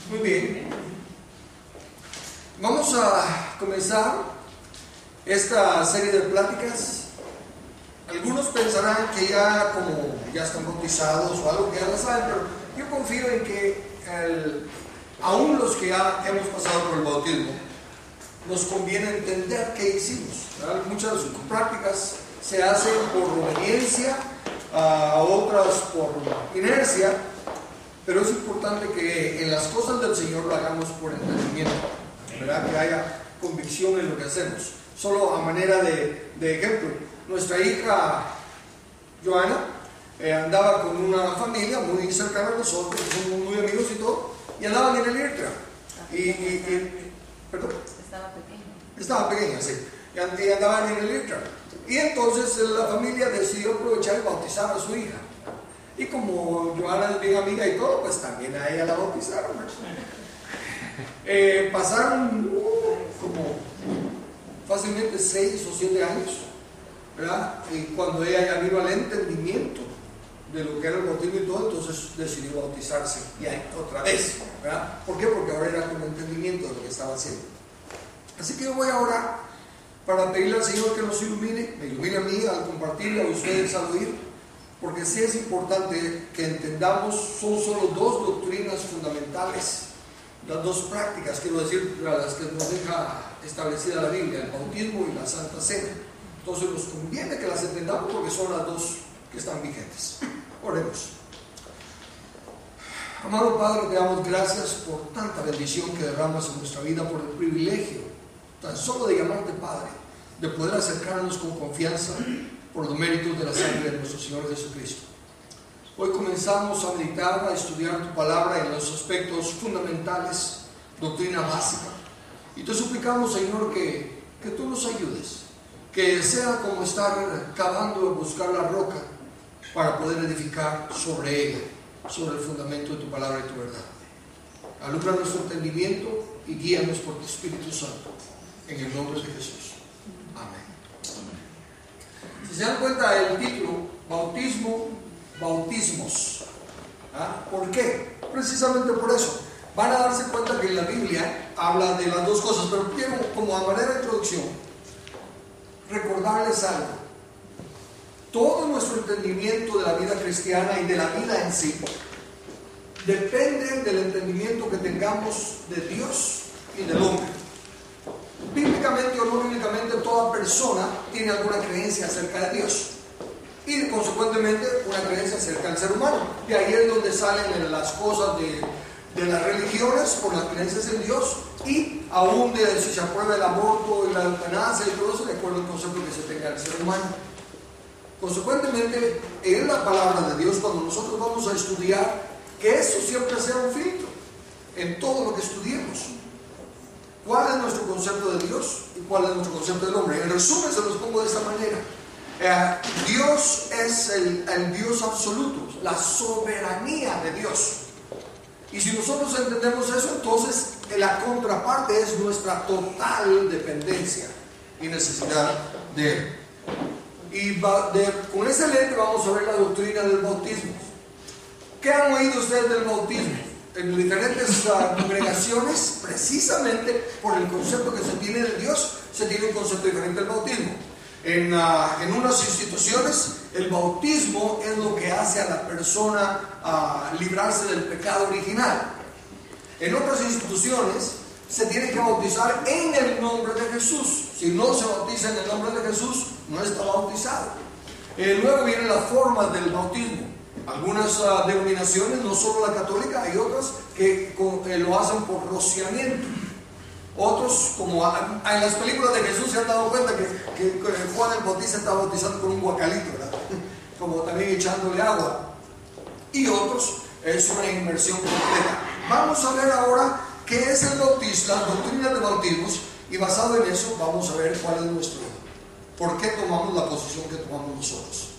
Muy bien. Vamos a comenzar esta serie de pláticas. Algunos pensarán que ya están bautizados o algo que ya lo saben, pero yo confío en que aún los que ya hemos pasado por el bautismo, nos conviene entender qué hicimos, ¿verdad? Muchas de sus prácticas se hacen por obediencia, otras por inercia, pero es importante que en las cosas del Señor lo hagamos por entendimiento, ¿verdad? Que haya convicción en lo que hacemos. Solo a manera de ejemplo, nuestra hija Joana andaba con una familia muy cercana a nosotros, somos muy amigos y todo, y andaban en el IRTRA. ¿Perdón? Estaba pequeña, sí. Y andaban en el IRTRA. Y entonces la familia decidió aprovechar y bautizar a su hija. Y como Joana es bien amiga y todo, pues también a ella la bautizaron. Pasaron como fácilmente 6 o 7 años, ¿verdad? Y cuando ella ya vino al entendimiento de lo que era el bautismo y todo, entonces decidió bautizarse y otra vez, ¿verdad? ¿Por qué? Porque ahora era con entendimiento de lo que estaba haciendo. Así que yo voy a orar para pedirle al Señor que nos ilumine, me ilumine a mí al compartir, a ustedes al oír, porque sí es importante que entendamos, son solo 2 doctrinas fundamentales, las 2 prácticas, quiero decir, las que nos deja establecida la Biblia, el bautismo y la Santa Cena. Entonces nos conviene que las entendamos porque son las 2 que están vigentes. Oremos. Amado Padre, te damos gracias por tanta bendición que derramas en nuestra vida, por el privilegio tan solo de llamarte Padre, de poder acercarnos con confianza por los méritos de la sangre de nuestro Señor Jesucristo. Hoy comenzamos a meditar, a estudiar tu palabra en los aspectos fundamentales, doctrina básica. Y te suplicamos, Señor, que tú nos ayudes, que sea como estar cavando y buscar la roca para poder edificar sobre ella, sobre el fundamento de tu palabra y tu verdad. Alumbra nuestro entendimiento y guíanos por tu Espíritu Santo. En el nombre de Jesús. Amén. Si se dan cuenta el título, bautismo, bautismos. ¿Por qué? Precisamente por eso. Van a darse cuenta que en la Biblia habla de las 2 cosas, pero quiero, como a manera de introducción, recordarles algo. Todo nuestro entendimiento de la vida cristiana y de la vida en sí depende del entendimiento que tengamos de Dios y del hombre. Bíblicamente o no bíblicamente, toda persona tiene alguna creencia acerca de Dios y consecuentemente una creencia acerca del ser humano. De ahí es donde salen las cosas de las religiones por las creencias en Dios, y aún de si se aprueba el aborto y la eutanasia y todo eso de acuerdo al concepto que se tenga del ser humano. Consecuentemente, en la palabra de Dios, cuando nosotros vamos a estudiar, que eso siempre sea un filtro en todo lo que estudiemos. ¿Cuál es nuestro concepto de Dios y cuál es nuestro concepto del hombre? En resumen, se los pongo de esta manera. Dios es el Dios absoluto, la soberanía de Dios. Y si nosotros entendemos eso, entonces la contraparte es nuestra total dependencia y necesidad de Él. Y con ese lente vamos a ver la doctrina del bautismo. ¿Qué han oído ustedes del bautismo? En diferentes congregaciones, precisamente por el concepto que se tiene de Dios, se tiene un concepto diferente del bautismo. En unas instituciones, el bautismo es lo que hace a la persona librarse del pecado original. En otras instituciones, se tiene que bautizar en el nombre de Jesús. Si no se bautiza en el nombre de Jesús, no está bautizado. Luego vienen las formas del bautismo. Algunas denominaciones, no solo la católica, hay otras que lo hacen por rociamiento. Otros, como en las películas de Jesús, se han dado cuenta que Juan el Bautista está bautizando con un guacalito, ¿verdad? Como también echándole agua. Y otros es una inmersión completa. Vamos a ver ahora qué es el bautismo, las doctrinas de bautismos, y basado en eso vamos a ver cuál es nuestro, por qué tomamos la posición que tomamos nosotros.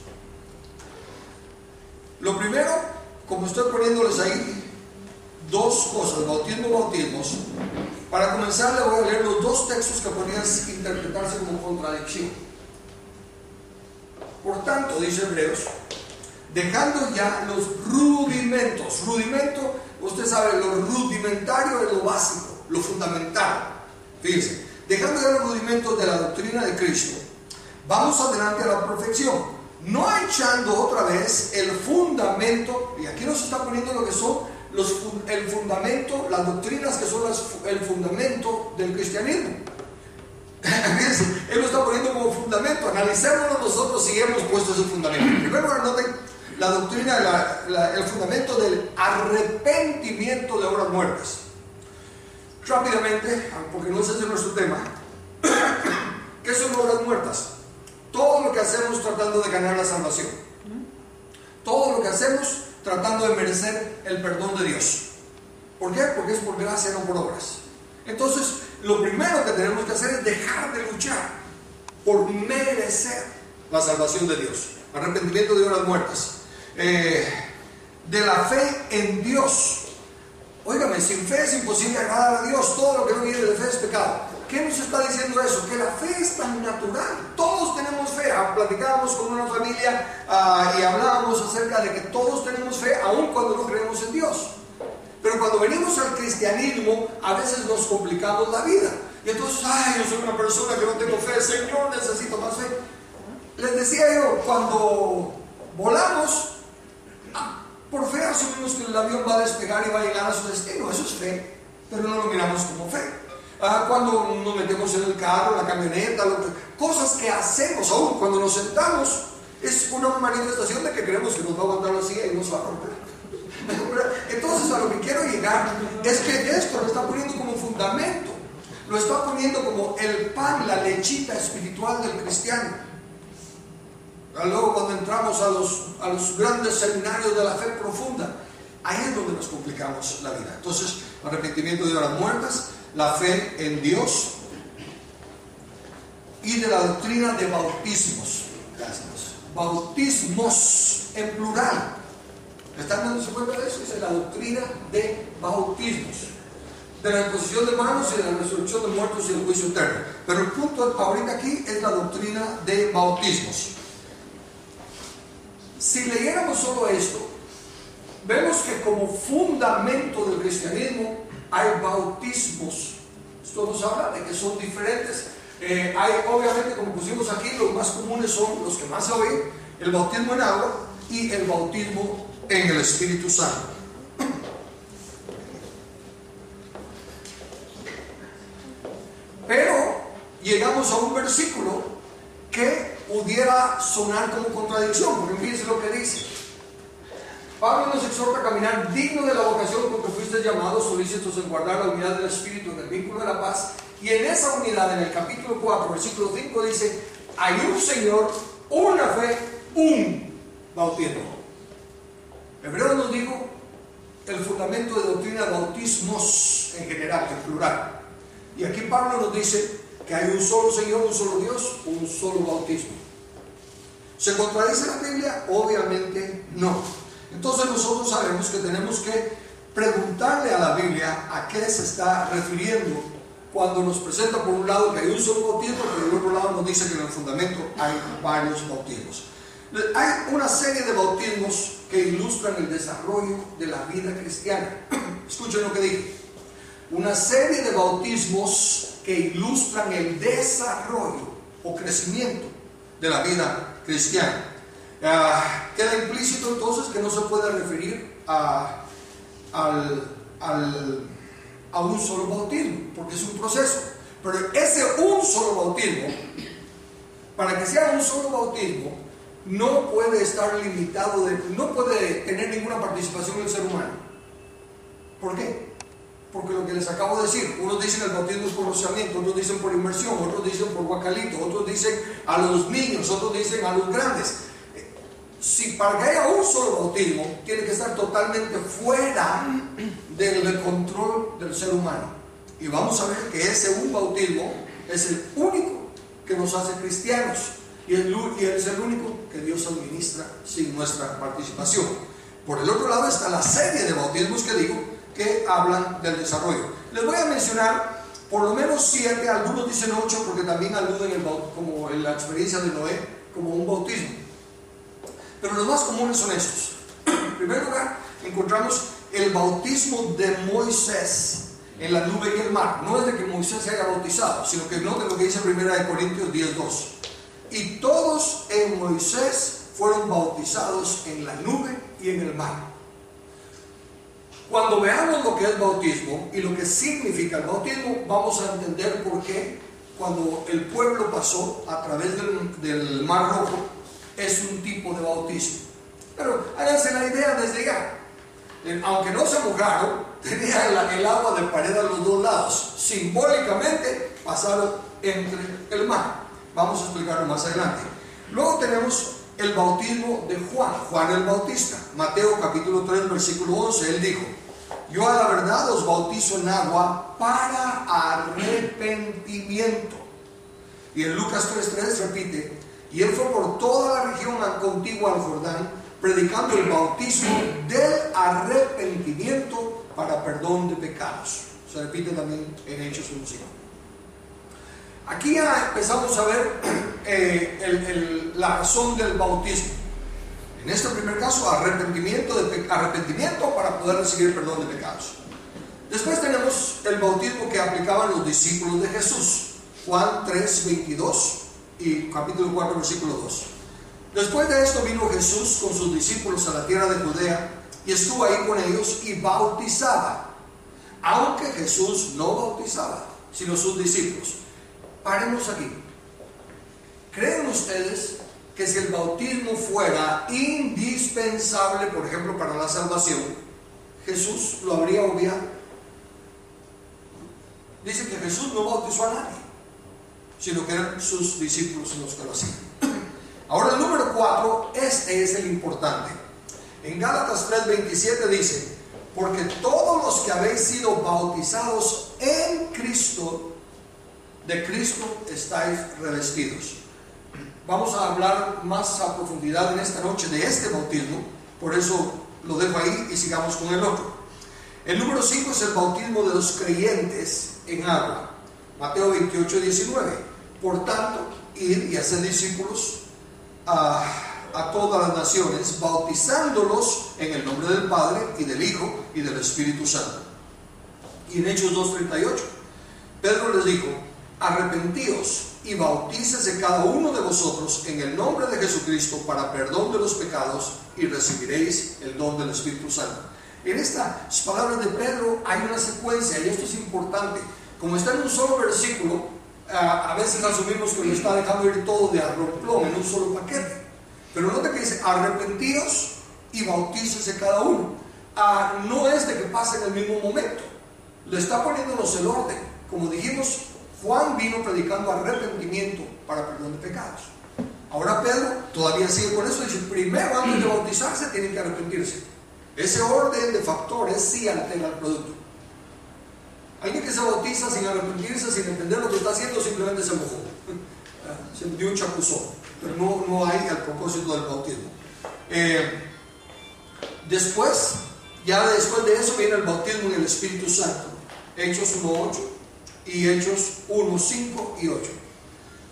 Lo primero, como estoy poniéndoles ahí 2 cosas, bautismo y bautismos. Para comenzar, le voy a leer los 2 textos que podrían interpretarse como contradicción. Por tanto, dice Hebreos, dejando ya los rudimentos. Rudimento, usted sabe, los rudimentos elementario es lo básico, lo fundamental. Fíjense, dejando ya los rudimentos de la doctrina de Cristo, vamos adelante a la perfección, no echando otra vez el fundamento, y aquí nos está poniendo lo que son el fundamento, las doctrinas que son el fundamento del cristianismo. Fíjense, él lo está poniendo como fundamento. Analicémonos nosotros si hemos puesto ese fundamento. Primero anoten la doctrina, el fundamento del arrepentimiento de obras muertas. Rápidamente, porque no ese es nuestro tema. ¿Qué son obras muertas? Todo lo que hacemos tratando de ganar la salvación. Todo lo que hacemos tratando de merecer el perdón de Dios. ¿Por qué? Porque es por gracia, no por obras. Entonces, lo primero que tenemos que hacer es dejar de luchar por merecer la salvación de Dios. Arrepentimiento de obras muertas. De la fe en Dios. Óigame, sin fe es imposible agradar a Dios. Todo lo que no viene de fe es pecado. ¿Qué nos está diciendo eso? Que la fe es tan natural. Todos tenemos fe. Platicábamos con una familia y hablábamos acerca de que todos tenemos fe, aun cuando no creemos en Dios. Pero cuando venimos al cristianismo, a veces nos complicamos la vida. Y entonces, yo soy una persona que no tengo fe. Señor, necesito más fe. Les decía yo, cuando volamos, por fe asumimos que el avión va a despegar y va a llegar a su destino. Eso es fe, pero no lo miramos como fe. Cuando nos metemos en el carro, la camioneta, cosas que hacemos, aún cuando nos sentamos, es una manifestación de que creemos que nos va a aguantar la silla y nos va a romper. Entonces, a lo que quiero llegar es que esto lo está poniendo como fundamento, lo está poniendo como el pan, la lechita espiritual del cristiano. Luego, cuando entramos a los grandes seminarios de la fe profunda, ahí es donde nos complicamos la vida. Entonces, arrepentimiento de obras muertas, la fe en Dios y de la doctrina de bautismos. Bautismos en plural. ¿Están dándose cuenta de eso? Dice la doctrina de bautismos, de la imposición de manos y de la resurrección de muertos y el juicio eterno. Pero el punto ahorita aquí es la doctrina de bautismos. Si leyéramos solo esto, vemos que como fundamento del cristianismo hay bautismos. Esto nos habla de que son diferentes. Hay, obviamente, como pusimos aquí, los más comunes son los que más se oyen: el bautismo en agua y el bautismo en el Espíritu Santo. Pero llegamos a un versículo que pudiera sonar como contradicción, porque fíjense lo que dice. Pablo nos exhorta a caminar digno de la vocación con que fuiste llamados, solícitos en guardar la unidad del Espíritu en el vínculo de la paz. Y en esa unidad, en el capítulo 4, versículo 5, dice: hay un Señor, una fe, un bautismo. Hebreo nos dijo el fundamento de doctrina de bautismos en general, en plural. Y aquí Pablo nos dice que hay un solo Señor, un solo Dios, un solo bautismo. ¿Se contradice la Biblia? Obviamente no. Entonces nosotros sabemos que tenemos que preguntarle a la Biblia a qué se está refiriendo cuando nos presenta por un lado que hay un solo bautismo, pero por otro lado nos dice que en el fundamento hay varios bautismos. Hay una serie de bautismos que ilustran el desarrollo de la vida cristiana. Escuchen lo que dije. Una serie de bautismos que ilustran el desarrollo o crecimiento de la vida cristiana. Queda implícito entonces que no se puede referir a un solo bautismo, porque es un proceso. Pero ese un solo bautismo, para que sea un solo bautismo, no puede estar limitado, no puede tener ninguna participación del ser humano. ¿Por qué? Porque lo que les acabo de decir, unos dicen el bautismo es por rociamiento, otros dicen por inmersión, otros dicen por guacalito, otros dicen a los niños, otros dicen a los grandes. Si para que haya un solo bautismo, tiene que estar totalmente fuera del control del ser humano. Y vamos a ver que ese un bautismo es el único que nos hace cristianos. Y es el único que Dios administra sin nuestra participación. Por el otro lado está la serie de bautismos que digo, que hablan del desarrollo. Les voy a mencionar por lo menos 7, algunos dicen 8, porque también aluden como en la experiencia de Noé, como un bautismo. Pero los más comunes son estos. En primer lugar, encontramos el bautismo de Moisés en la nube y el mar. No es de que Moisés se haya bautizado, sino que note lo que dice 1 Corintios 10:2. Y todos en Moisés fueron bautizados en la nube y en el mar. Cuando veamos lo que es bautismo y lo que significa el bautismo, vamos a entender por qué cuando el pueblo pasó a través del Mar Rojo es un tipo de bautismo. Pero háganse la idea desde ya. Aunque no se mojaron, tenía el agua de pared a los dos lados. Simbólicamente pasaron entre el mar. Vamos a explicarlo más adelante. Luego tenemos el bautismo de Juan el Bautista. Mateo capítulo 3 versículo 11, él dijo: yo a la verdad os bautizo en agua para arrepentimiento. Y en Lucas 3:3 repite: y él fue por toda la región contigua al Jordán, predicando el bautismo del arrepentimiento para perdón de pecados. Se repite también en Hechos 1:5. Aquí ya empezamos a ver la razón del bautismo. En este primer caso, arrepentimiento para poder recibir perdón de pecados. Después tenemos el bautismo que aplicaban los discípulos de Jesús. Juan 3:22 y capítulo 4 versículo 2. Después de esto vino Jesús con sus discípulos a la tierra de Judea y estuvo ahí con ellos y bautizaba. Aunque Jesús no bautizaba, sino sus discípulos. Paremos aquí. ¿Creen ustedes que si el bautismo fuera indispensable, por ejemplo, para la salvación, Jesús lo habría obviado? Dice que Jesús no bautizó a nadie, sino que eran sus discípulos los que lo hacían. Ahora el número 4, este es el importante. En Gálatas 3:27 dice: porque todos los que habéis sido bautizados en Cristo, de Cristo estáis revestidos. Vamos a hablar más a profundidad en esta noche de este bautismo, por eso lo dejo ahí y sigamos con el otro. El número 5 es el bautismo de los creyentes en agua. Mateo 28:19. Por tanto, ir y hacer discípulos a todas las naciones, bautizándolos en el nombre del Padre y del Hijo y del Espíritu Santo. Y en Hechos 2:38, Pedro les dijo: arrepentíos y bautícese cada uno de vosotros en el nombre de Jesucristo para perdón de los pecados y recibiréis el don del Espíritu Santo. En estas palabras de Pedro hay una secuencia, y esto es importante. Como está en un solo versículo, a veces asumimos que lo está dejando ir todo de arroplón en un solo paquete. Pero nota que dice: arrepentíos y bautícese cada uno. No es de que pase en el mismo momento, le está poniéndonos el orden. Como dijimos, Juan vino predicando arrepentimiento para perdón de pecados. Ahora Pedro todavía sigue con eso, dice: primero, antes de bautizarse, tienen que arrepentirse. Ese orden de factores sí altera el producto. Alguien que se bautiza sin arrepentirse, sin entender lo que está haciendo, simplemente se mojó, se dio un chapuzón, pero no hay al propósito del bautismo. Después de eso viene el bautismo en el Espíritu Santo. Hechos 1:8 y Hechos 1:5 y 8.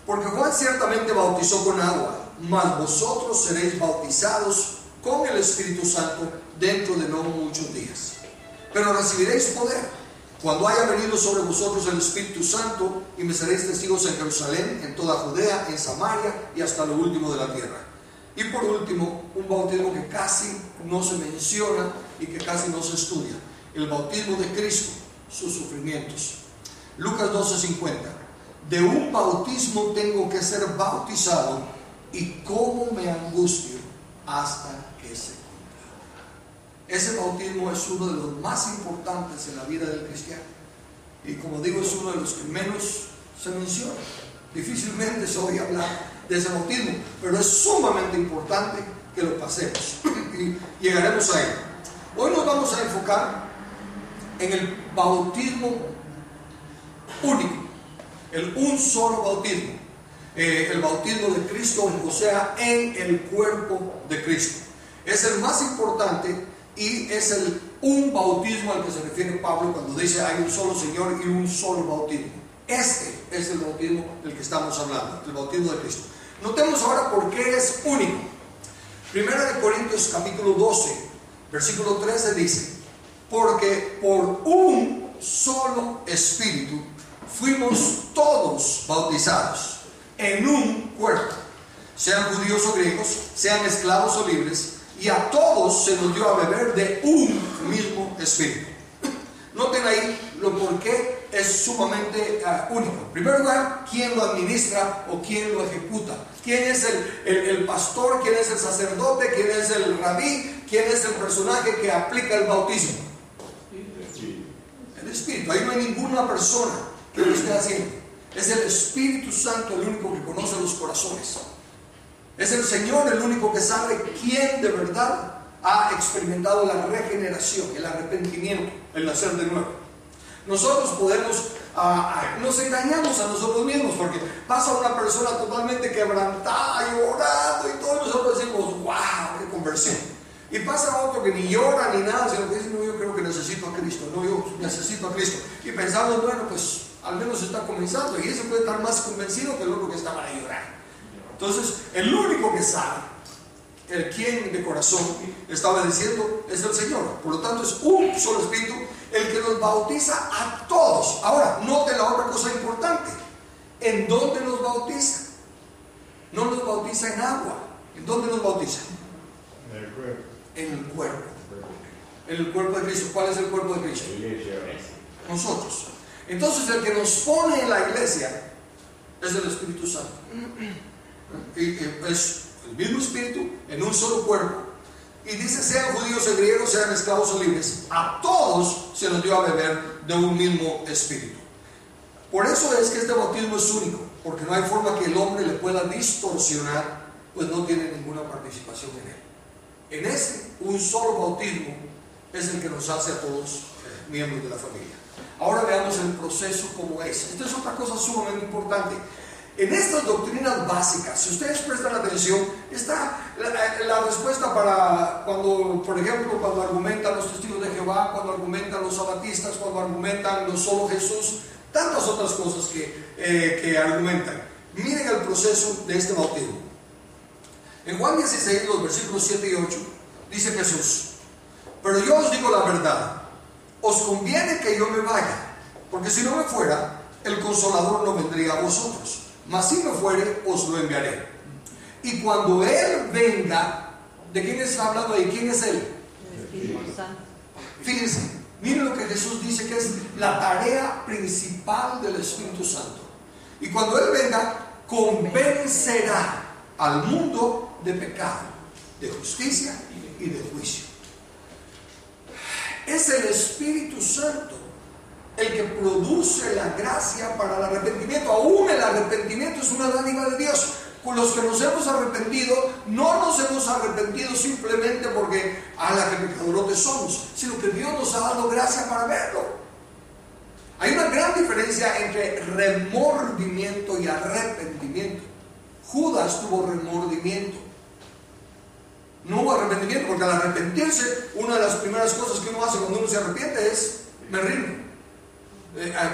Porque Juan ciertamente bautizó con agua, mas vosotros seréis bautizados con el Espíritu Santo dentro de no muchos días. Pero recibiréis poder cuando haya venido sobre vosotros el Espíritu Santo, y me seréis testigos en Jerusalén, en toda Judea, en Samaria y hasta lo último de la tierra. Y por último, un bautismo que casi no se menciona y que casi no se estudia: el bautismo de Cristo, sus sufrimientos. Lucas 12:50. De un bautismo tengo que ser bautizado, y cómo me angustio hasta que se cumpla. Ese bautismo es uno de los más importantes en la vida del cristiano, y como digo, es uno de los que menos se menciona. Difícilmente se oye hablar de ese bautismo, pero es sumamente importante que lo pasemos y llegaremos a él. Hoy nos vamos a enfocar en el bautismo único, un solo bautismo, el bautismo de Cristo, o sea, en el cuerpo de Cristo. Es el más importante y es un bautismo al que se refiere Pablo cuando dice: hay un solo Señor y un solo bautismo. Este es el bautismo del que estamos hablando, el bautismo de Cristo. Notemos ahora por qué es único. 1 Corintios capítulo 12 versículo 13 dice: porque por un solo Espíritu fuimos todos bautizados en un cuerpo, sean judíos o griegos, sean esclavos o libres, y a todos se nos dio a beber de un mismo Espíritu. Noten ahí lo por qué es sumamente único. En primer lugar, ¿quién lo administra o quién lo ejecuta? ¿Quién es el pastor? ¿Quién es el sacerdote? ¿Quién es el rabí? ¿Quién es el personaje que aplica el bautismo? El Espíritu. Ahí no hay ninguna persona que lo esté haciendo. Es el Espíritu Santo el único que conoce los corazones. Es el Señor el único que sabe quién de verdad ha experimentado la regeneración, el arrepentimiento, el nacer de nuevo. Nosotros podemos, nos engañamos a nosotros mismos, porque pasa una persona totalmente quebrantada, llorando y todos nosotros decimos, wow, qué conversión. Y pasa otro que ni llora ni nada, sino que dice, no, yo creo que necesito a Cristo, no, yo necesito a Cristo. Y pensamos, bueno, pues al menos está comenzando, y ese puede estar más convencido que el otro que está para llorar. Entonces, el único que sabe, el quien de corazón está obedeciendo, es el Señor. Por lo tanto, es un solo Espíritu el que nos bautiza a todos. Ahora, note la otra cosa importante. ¿En dónde nos bautiza? No nos bautiza en agua. ¿En dónde nos bautiza? En el cuerpo. En el cuerpo. En el cuerpo de Cristo. ¿Cuál es el cuerpo de Cristo? Nosotros. Entonces, el que nos pone en la iglesia es el Espíritu Santo. Y es el mismo Espíritu en un solo cuerpo. Y dice, sean judíos o griegos, sean esclavos o libres, a todos se nos dio a beber de un mismo Espíritu. Por eso es que este bautismo es único, porque no hay forma que el hombre le pueda distorsionar, pues no tiene ninguna participación en él. En este, un solo bautismo es el que nos hace a todos miembros de la familia. Ahora veamos el proceso como es. Esta es otra cosa sumamente importante. En estas doctrinas básicas, si ustedes prestan atención, está la respuesta para cuando, por ejemplo, cuando argumentan los testigos de Jehová, cuando argumentan los sabatistas, cuando argumentan los solo Jesús, tantas otras cosas que argumentan. Miren el proceso de este bautismo. En Juan 16, los versículos 7 y 8, dice Jesús, pero yo os digo la verdad, os conviene que yo me vaya, porque si no me fuera, el Consolador no vendría a vosotros. Mas si me fuere, os lo enviaré. Y cuando Él venga, ¿de quién está hablando ahí? ¿Quién es Él? El Espíritu Santo. Fíjense, miren lo que Jesús dice que es la tarea principal del Espíritu Santo. Y cuando Él venga, convencerá al mundo de pecado, de justicia y de juicio. Es el Espíritu Santo el que produce la gracia para el arrepentimiento. Aún el arrepentimiento es una dádiva de Dios. Con los que nos hemos arrepentido, no nos hemos arrepentido simplemente porque a la que pecadores somos, sino que Dios nos ha dado gracia para verlo. Hay una gran diferencia entre remordimiento y arrepentimiento. Judas tuvo remordimiento, no hubo arrepentimiento, porque al arrepentirse, una de las primeras cosas que uno hace cuando uno se arrepiente es, me rindo.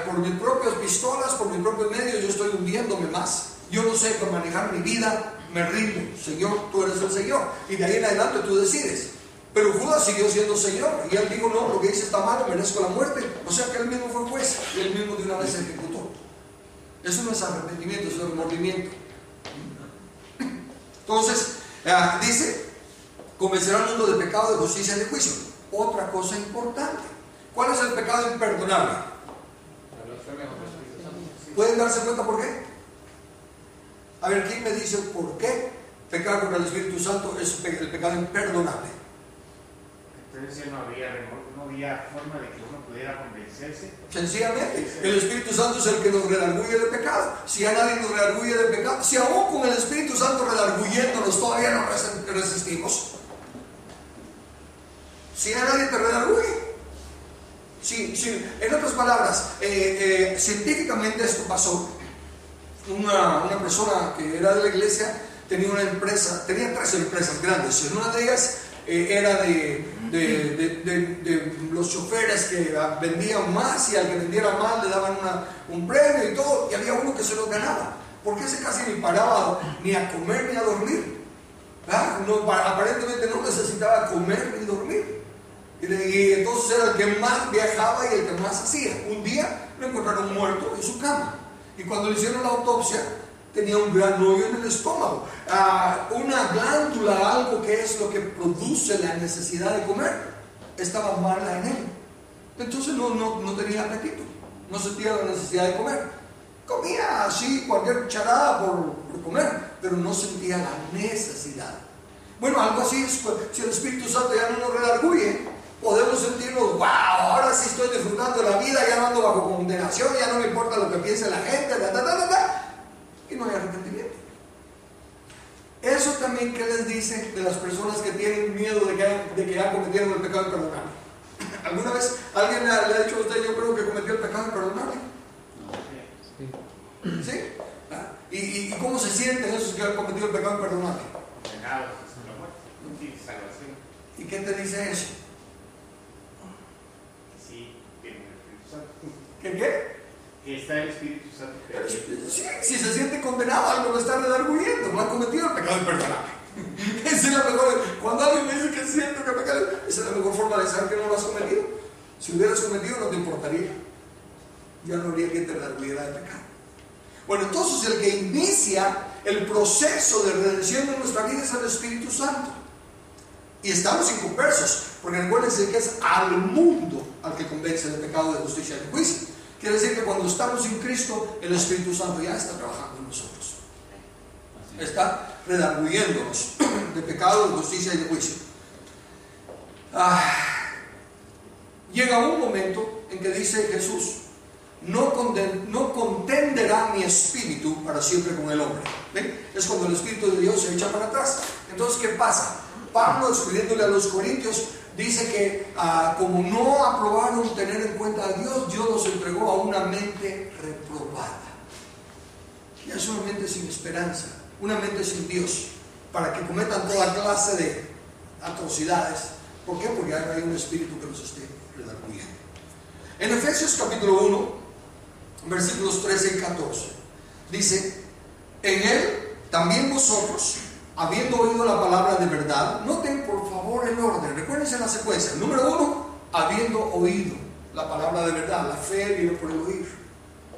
Por mis propias pistolas, por mis propios medios, yo estoy hundiéndome más. Yo no sé cómo manejar mi vida, me rindo. Señor, tú eres el Señor. Y de ahí en adelante tú decides. Pero Judas siguió siendo Señor. Y él dijo, no, lo que hice está mal, merezco la muerte. O sea que él mismo fue juez. Y él mismo de una vez ejecutó. Eso no es arrepentimiento, eso es remordimiento. Entonces, dice, convencerá al mundo de pecado, de justicia y de juicio. Otra cosa importante. ¿Cuál es el pecado imperdonable? ¿Pueden darse cuenta por qué? A ver, ¿quién me dice por qué pecar contra el Espíritu Santo es el pecado imperdonable? Entonces no había forma de que uno pudiera convencerse. Sencillamente, el Espíritu Santo es el que nos redarguye de pecado. Si a nadie nos redarguye de pecado, si aún con el Espíritu Santo redarguyéndonos todavía no resistimos, si a nadie te redarguye. Sí, en otras palabras, científicamente esto pasó. Una persona que era de la iglesia tenía una empresa, tenía 3 empresas grandes. En una de ellas era de los choferes que vendían más, y al que vendiera más le daban un premio y todo, y había uno que se lo ganaba, porque ese casi ni paraba ni a comer ni a dormir. No, aparentemente no necesitaba comer ni dormir. Y entonces era el que más viajaba y el que más hacía. Un día lo encontraron muerto en su cama. Y cuando le hicieron la autopsia, tenía un gran hoyo en el estómago. Una glándula, algo que es lo que produce la necesidad de comer, estaba mala en él. Entonces no tenía apetito, no sentía la necesidad de comer. Comía así cualquier charada por comer, pero no sentía la necesidad. Bueno, algo así es, si el Espíritu Santo ya no nos redarguye, podemos sentirnos, wow, ahora sí estoy disfrutando de la vida, ya no ando bajo condenación, ya no me importa lo que piense la gente, y no hay arrepentimiento. Eso también, ¿qué les dice de las personas que tienen miedo de que ya cometieron el pecado imperdonable? ¿Alguna vez alguien le ha dicho a usted, yo creo que cometió el pecado imperdonable? ¿Sí? ¿Y cómo se sienten esos que han cometido el pecado imperdonable? Condenados a la muerte, no tiene salvación. ¿Y qué te dice eso? Sí, tiene el Espíritu Santo. ¿Qué? Que está el Espíritu Santo. Sí, si se siente condenado, algo lo está redarguyendo, no ha cometido el pecado imperdonable. Esa es la mejor. Cuando alguien me dice que siento que pecado, esa es la mejor forma de saber que no lo has cometido. Si hubieras cometido, no te importaría. Ya no habría que te redarguyera de pecado. Bueno, entonces el que inicia el proceso de redención de nuestra vida es el Espíritu Santo. Y estamos inconversos, porque recuérdense que es al mundo al que convence de pecado, de justicia y de juicio. Quiere decir que cuando estamos en Cristo, el Espíritu Santo ya está trabajando en nosotros. Está redarguyéndonos de pecado, de justicia y de juicio. Llega un momento en que dice Jesús, no contenderá mi espíritu para siempre con el hombre. ¿Ven? Es cuando el Espíritu de Dios se echa para atrás. Entonces, ¿qué pasa? Pablo, escribiéndole a los Corintios, dice que como no aprobaron tener en cuenta a Dios, Dios los entregó a una mente reprobada. Ya es una mente sin esperanza, una mente sin Dios, para que cometan toda clase de atrocidades. ¿Por qué? Porque hay un espíritu que los esté redarguyendo. En Efesios capítulo 1, versículos 13 y 14, dice: en él también vosotros, habiendo oído la palabra de verdad, noten por favor el orden, recuérdense la secuencia. Número 1, habiendo oído la palabra de verdad. La fe viene por el oír.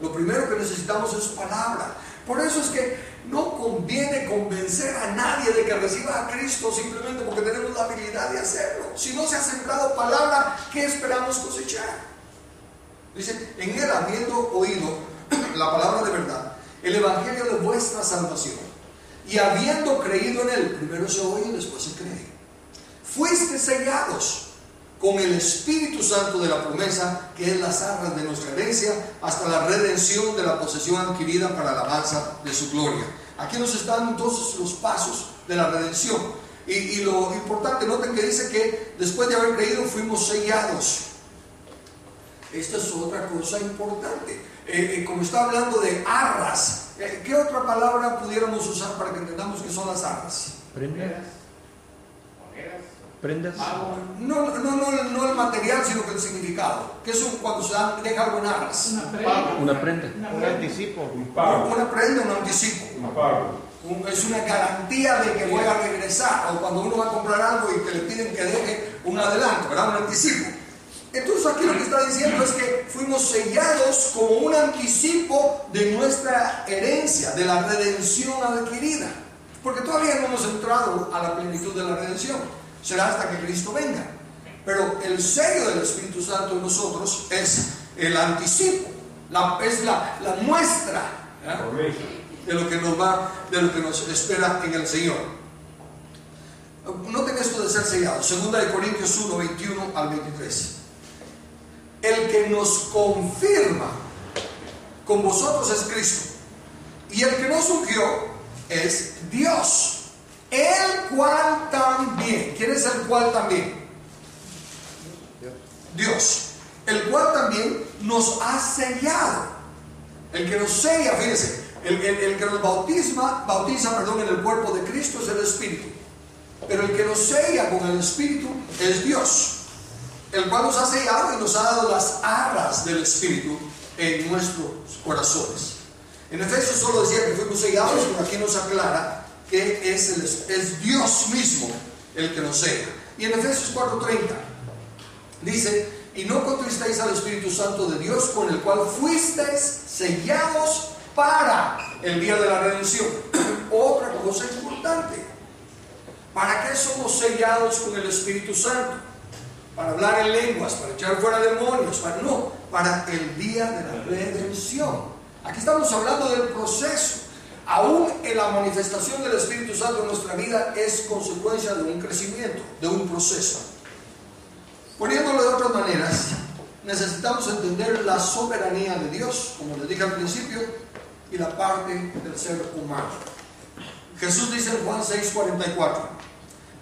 Lo primero que necesitamos es palabra. Por eso es que no conviene convencer a nadie de que reciba a Cristo simplemente porque tenemos la habilidad de hacerlo. Si no se ha sembrado palabra, ¿qué esperamos cosechar? Dice, en él habiendo oído la palabra de verdad, el evangelio de vuestra salvación, y habiendo creído en él, primero se oye y después se cree, fuiste sellados con el Espíritu Santo de la promesa, que es las arras de nuestra herencia, hasta la redención de la posesión adquirida para la alabanza de su gloria. Aquí nos están entonces los pasos de la redención. Y lo importante, noten que dice que después de haber creído fuimos sellados. Esta es otra cosa importante. Como está hablando de arras, ¿qué otra palabra pudiéramos usar para que entendamos qué son las arras? Prendas. Prendas. No el material, sino que el significado. ¿Qué es cuando se deja algo en arras? Una prenda. Un anticipo. Una prenda, un anticipo. Es una garantía de que voy a regresar. O cuando uno va a comprar algo y que le piden que deje un adelanto, ¿verdad? Un anticipo. Entonces aquí lo que está diciendo es que fuimos sellados como un anticipo de nuestra herencia, de la redención adquirida. Porque todavía no hemos entrado a la plenitud de la redención. Será hasta que Cristo venga. Pero el sello del Espíritu Santo en nosotros es el anticipo, es la muestra, ¿verdad?, de lo que nos espera en el Señor. Noten esto de ser sellados. 2 Corintios 1, 21 al 23. El que nos confirma con vosotros es Cristo, y el que nos ungió es Dios, el cual también. ¿Quién es el cual también? Dios. El cual también nos ha sellado. El que nos sella, fíjense, el que nos bautiza en el cuerpo de Cristo es el Espíritu. Pero el que nos sella con el Espíritu es Dios, el cual nos ha sellado y nos ha dado las arras del Espíritu en nuestros corazones. En Efesios solo decía que fuimos sellados, pero aquí nos aclara que es Dios mismo el que nos sella. Y en Efesios 4:30 Dice, y no contristéis al Espíritu Santo de Dios, con el cual fuisteis sellados para el día de la redención. Otra cosa importante. ¿Para qué somos sellados con el Espíritu Santo? Para hablar en lenguas, para echar fuera demonios, para el día de la redención. Aquí estamos hablando del proceso. Aún en la manifestación del Espíritu Santo en nuestra vida es consecuencia de un crecimiento, de un proceso. Poniéndolo de otras maneras, necesitamos entender la soberanía de Dios, como les dije al principio, y la parte del ser humano. Jesús dice en Juan 6:44,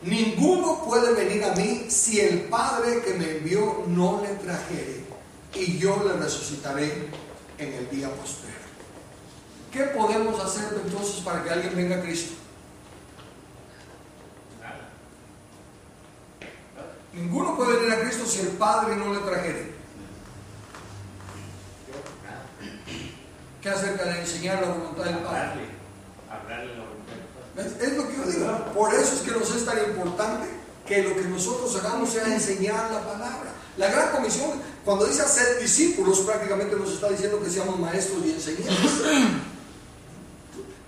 ninguno puede venir a mí si el Padre que me envió no le trajere, y yo le resucitaré en el día postrero. ¿Qué podemos hacer entonces para que alguien venga a Cristo? Ninguno puede venir a Cristo si el Padre no le trajere. ¿Qué acerca de enseñar la voluntad del Padre? Hablarle la voluntad del Padre. Es lo que yo digo. Por eso es que nos es tan importante que lo que nosotros hagamos sea enseñar la palabra. La gran comisión, cuando dice hacer discípulos, prácticamente nos está diciendo que seamos maestros y enseñantes.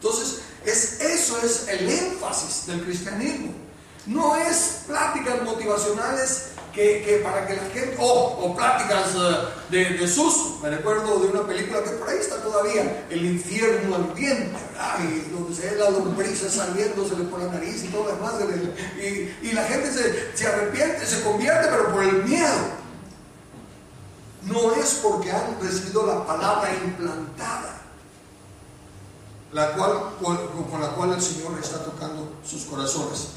Entonces, eso es el énfasis del cristianismo. No es pláticas motivacionales que para que la gente, o pláticas de susto. Me recuerdo de una película que por ahí está todavía, El infierno ardiente, ¿verdad? Y donde se ve la lombriz saliéndosele por la nariz y todo lo demás, y la gente se arrepiente, se convierte, pero por el miedo. No es porque han recibido la palabra implantada, con la cual el Señor está tocando sus corazones.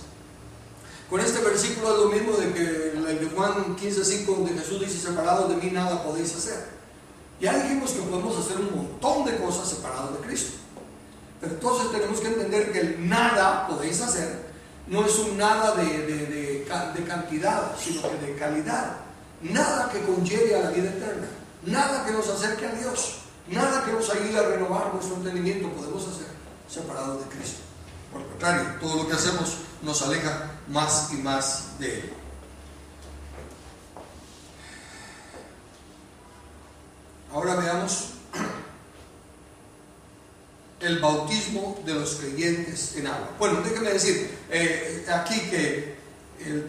Con este versículo es lo mismo de que el de Juan 15:5, donde Jesús dice, separados de mí nada podéis hacer. Ya dijimos que podemos hacer un montón de cosas separados de Cristo, pero entonces tenemos que entender que el nada podéis hacer no es un nada de cantidad, sino que de calidad. Nada que conlleve a la vida eterna, nada que nos acerque a Dios, nada que nos ayude a renovar nuestro entendimiento podemos hacer separados de Cristo. Por el contrario, todo lo que hacemos nos aleja más y más de Él. Ahora veamos el bautismo de los creyentes en agua. Bueno, déjenme decir aquí que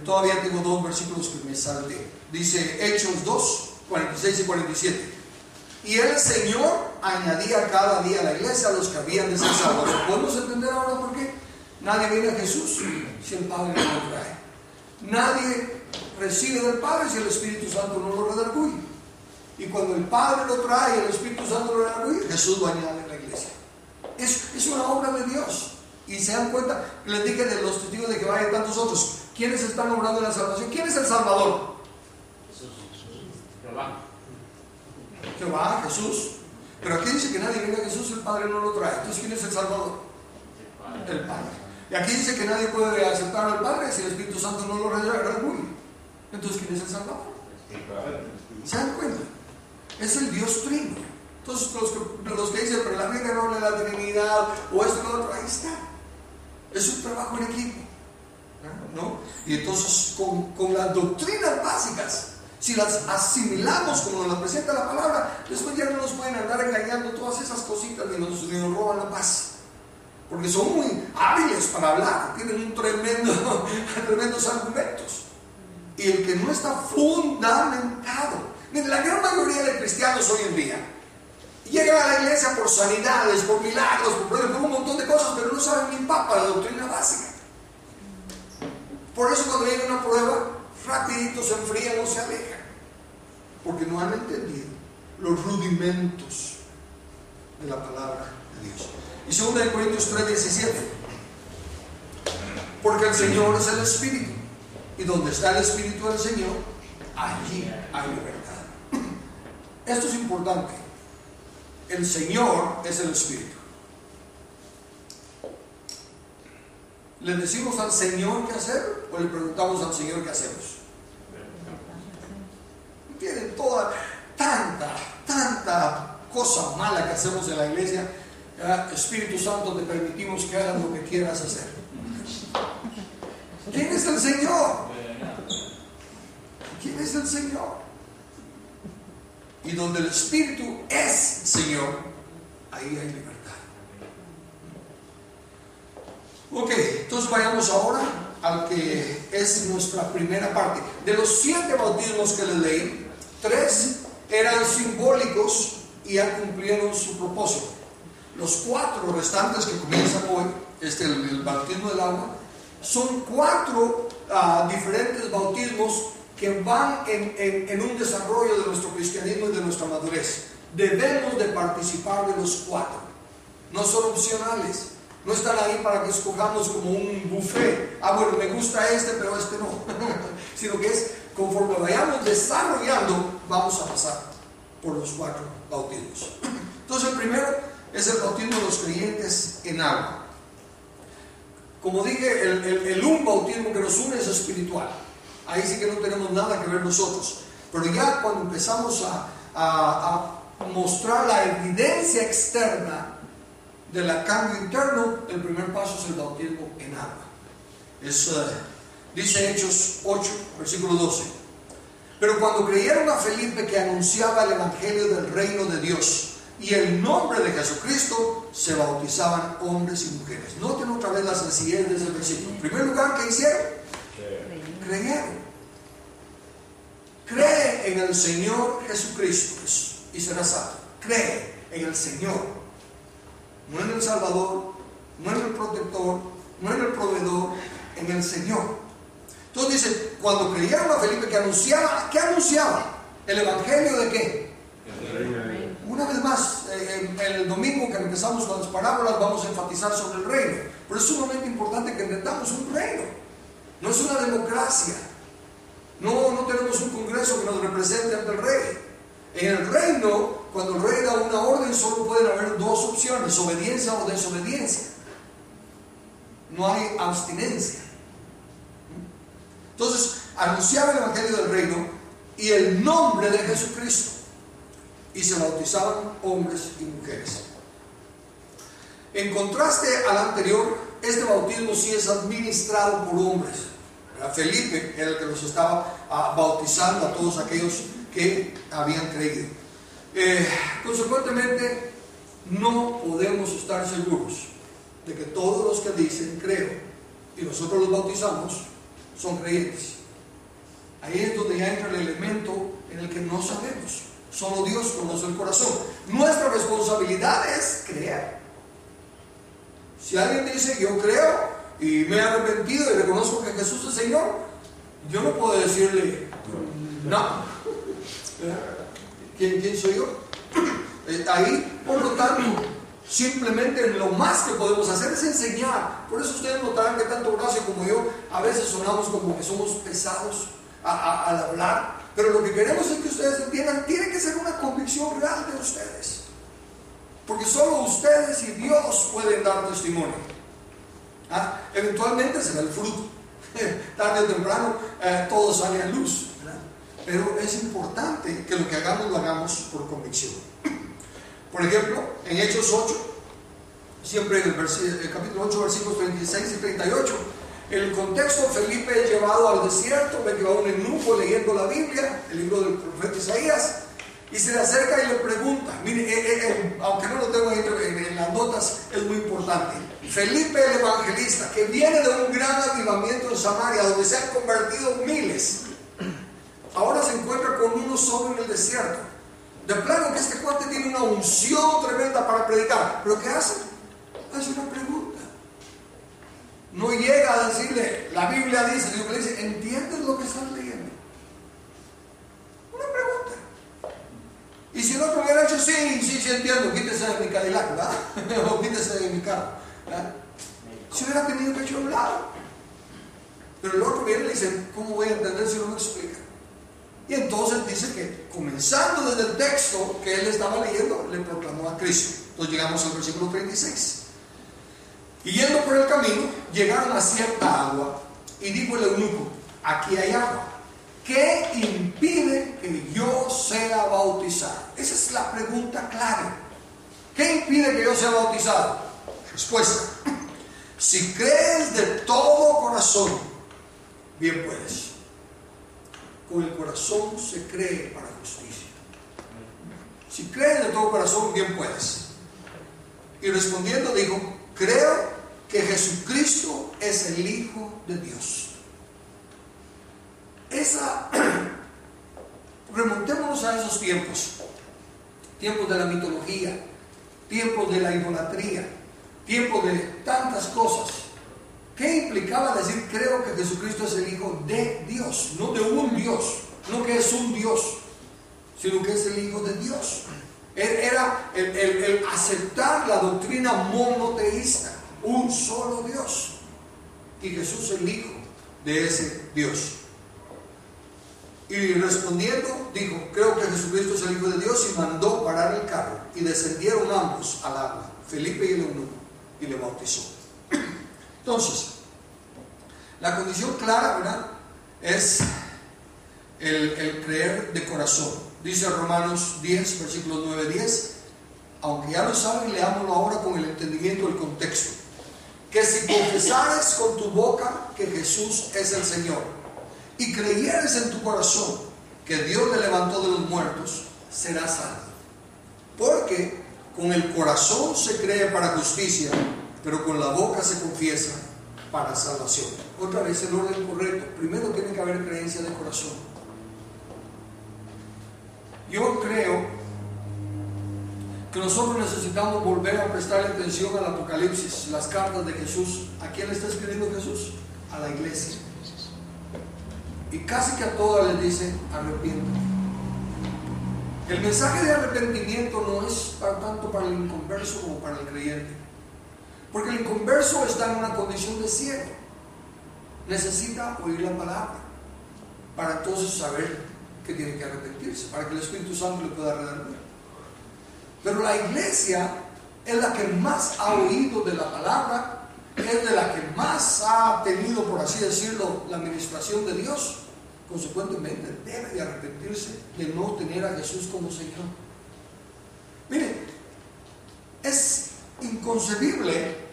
todavía tengo dos versículos que me salté. Dice Hechos 2, 46 y 47. Y el Señor añadía cada día a la iglesia a los que habían de ser salvos. ¿Podemos entender ahora por qué? Nadie viene a Jesús si el Padre no lo trae. Nadie recibe del Padre si el Espíritu Santo no lo redarguye. Y cuando el Padre lo trae y el Espíritu Santo lo redarguye, Jesús lo añade a la iglesia. Es una obra de Dios. Y se dan cuenta, les dije de los testigos de Jehová y tantos otros. ¿Quiénes están obrando en la salvación? ¿Quién es el Salvador? Jehová, Jesús. Pero aquí dice que nadie viene a Jesús si el Padre no lo trae. Entonces, ¿quién es el Salvador? El Padre. Y aquí dice que nadie puede aceptar al Padre si el Espíritu Santo no lo redarguye. Entonces, ¿quién es el Salvador? ¿Se dan cuenta? Es el Dios Trino. Entonces, los que dicen, pero la Biblia no habla de la Trinidad o esto y lo otro, ahí está. Es un trabajo en equipo, ¿no? Y entonces, con las doctrinas básicas, si las asimilamos como nos las presenta la palabra, después ya no nos pueden andar engañando todas esas cositas ni nos roban la paz. Porque son muy hábiles para hablar, tienen tremendos argumentos. Y el que no está fundamentado, la gran mayoría de cristianos hoy en día llegan a la iglesia por sanidades, por milagros, por un montón de cosas, pero no saben ni papa la doctrina básica. Por eso cuando llega una prueba, rapidito se enfrían o se alejan, porque no han entendido los rudimentos de la palabra de Dios. Y 2 Corintios 3:17, porque el Señor es el Espíritu, y donde está el Espíritu del Señor, allí hay libertad. Esto es importante. El Señor es el Espíritu. ¿Le decimos al Señor qué hacer o le preguntamos al Señor qué hacemos? Tienen toda tanta cosa mala que hacemos en la iglesia. Espíritu Santo, te permitimos que hagas lo que quieras hacer. ¿Quién es el Señor? ¿quién es el Señor? Y donde el Espíritu es Señor, ahí hay libertad. Ok, entonces vayamos ahora al que es nuestra primera parte. De los 7 bautismos que les leí, 3 eran simbólicos y ya cumplieron su propósito. Los 4 restantes que comienzan hoy, el bautismo del agua, son 4 diferentes bautismos que van en un desarrollo de nuestro cristianismo y de nuestra madurez. Debemos de participar de los 4. No son opcionales. No están ahí para que escojamos como un buffet. Bueno, me gusta pero no. Sino que es conforme vayamos desarrollando, vamos a pasar por los 4 bautismos. Entonces el primero es el bautismo de los creyentes en agua. Como dije, el bautismo que nos une es espiritual. Ahí sí que no tenemos nada que ver nosotros. Pero ya cuando empezamos a mostrar la evidencia externa del cambio interno, el primer paso es el bautismo en agua. Dice Hechos 8, versículo 12. Pero cuando creyeron a Felipe que anunciaba el evangelio del reino de Dios y el nombre de Jesucristo, se bautizaban hombres y mujeres. Noten otra vez la sencillez de ese versículo. En primer lugar, ¿qué hicieron? Creyeron. Cree en el Señor Jesucristo y serás salvo. Cree en el Señor. No en el Salvador, no en el protector, no en el proveedor, en el Señor. Entonces dice, cuando creyeron a Felipe que anunciaba, ¿qué anunciaba? ¿El evangelio de qué? Una vez más, en el domingo que empezamos con las parábolas vamos a enfatizar sobre el reino. Pero es sumamente importante que entendamos un reino. No es una democracia. No tenemos un congreso que nos represente ante el rey. En el reino, cuando el rey da una orden, solo pueden haber 2 opciones: obediencia o desobediencia. No hay abstinencia. Entonces, anunciaba el evangelio del reino y el nombre de Jesucristo, y se bautizaban hombres y mujeres. En contraste al anterior, este bautismo sí es administrado por hombres. Felipe era el que los estaba bautizando a todos aquellos que habían creído. Consecuentemente, no podemos estar seguros de que todos los que dicen creo y nosotros los bautizamos son creyentes. Ahí es donde ya entra el elemento en el que no sabemos. Solo Dios conoce el corazón. Nuestra responsabilidad es creer. Si alguien dice yo creo y me he arrepentido y reconozco que Jesús es Señor, yo no puedo decirle no. ¿Quién soy yo? Ahí, por lo tanto, simplemente lo más que podemos hacer es enseñar. Por eso ustedes notarán que tanto Horacio como yo a veces sonamos como que somos pesados al hablar. Pero lo que queremos es que ustedes entiendan, tiene que ser una convicción real de ustedes. Porque solo ustedes y Dios pueden dar testimonio. Eventualmente será el fruto. Tarde o temprano todo sale a luz, ¿verdad? Pero es importante que lo que hagamos lo hagamos por convicción. Por ejemplo, en Hechos 8, siempre en el capítulo 8, versículos 36 y 38, el contexto: Felipe es llevado al desierto, ve que va un eunuco leyendo la Biblia, el libro del profeta Isaías, y se le acerca y le pregunta. Mire, aunque no lo tengo ahí en las notas, es muy importante. Felipe el evangelista, que viene de un gran avivamiento en Samaria, donde se han convertido miles, ahora se encuentra con uno solo en el desierto. De plano que este cuate tiene una unción tremenda para predicar. ¿Pero qué hace? Hace una pregunta. No llega a decirle, la Biblia dice, sino que le dice, ¿entiendes lo que estás leyendo? Una pregunta. Y si el otro hubiera hecho, sí entiendo, quítese de mi Cadillac, ¿verdad? O quítese de mi carro, ¿verdad? Si hubiera tenido que echar a un lado. Pero el otro viene y le dice, ¿cómo voy a entender si no me explica? Y entonces dice que, comenzando desde el texto que él estaba leyendo, le proclamó a Cristo. Entonces llegamos al versículo 36. Y yendo por el camino, llegaron a cierta agua, y dijo el eunuco, aquí hay agua. ¿Qué impide que yo sea bautizado? Esa es la pregunta clave. ¿Qué impide que yo sea bautizado? Respuesta: si crees de todo corazón, bien puedes. con el corazón se cree para justicia. Si crees de todo corazón, bien puedes. Y respondiendo dijo, creo que Jesucristo es el Hijo de Dios. Remontémonos a esos tiempos de la mitología, tiempos de la idolatría, tiempos de tantas cosas. ¿Qué implicaba decir creo que Jesucristo es el Hijo de Dios? No de un Dios, no que es un Dios, sino que es el Hijo de Dios. Era el aceptar la doctrina monoteísta, un solo Dios, y Jesús el Hijo de ese Dios. Y respondiendo dijo, creo que Jesucristo es el Hijo de Dios, y mandó parar el carro, y descendieron ambos al agua, Felipe y el eunuco, y le bautizó. Entonces, la condición clara, ¿verdad?, es el creer de corazón. Dice Romanos 10, versículos 9-10, aunque ya lo saben, leámoslo ahora con el entendimiento del contexto. Que si confesares con tu boca que Jesús es el Señor, y creyeres en tu corazón que Dios le levantó de los muertos, serás salvo. Porque con el corazón se cree para justicia, pero con la boca se confiesa para salvación. Otra vez el orden correcto. Primero tiene que haber creencia de corazón. Yo creo que nosotros necesitamos volver a prestarle atención al Apocalipsis, las cartas de Jesús. ¿A quién le está escribiendo Jesús? A la iglesia. Y casi que a todas les dice, arrepiéntate. El mensaje de arrepentimiento no es tanto para el inconverso como para el creyente. Porque el inconverso está en una condición de ciego. Necesita oír la palabra para entonces saber que tiene que arrepentirse, para que el Espíritu Santo le pueda redarguir. Pero la iglesia es la que más ha oído de la palabra, es de la que más ha tenido, por así decirlo, la administración de Dios. Consecuentemente debe de arrepentirse de no tener a Jesús como Señor. Miren, es inconcebible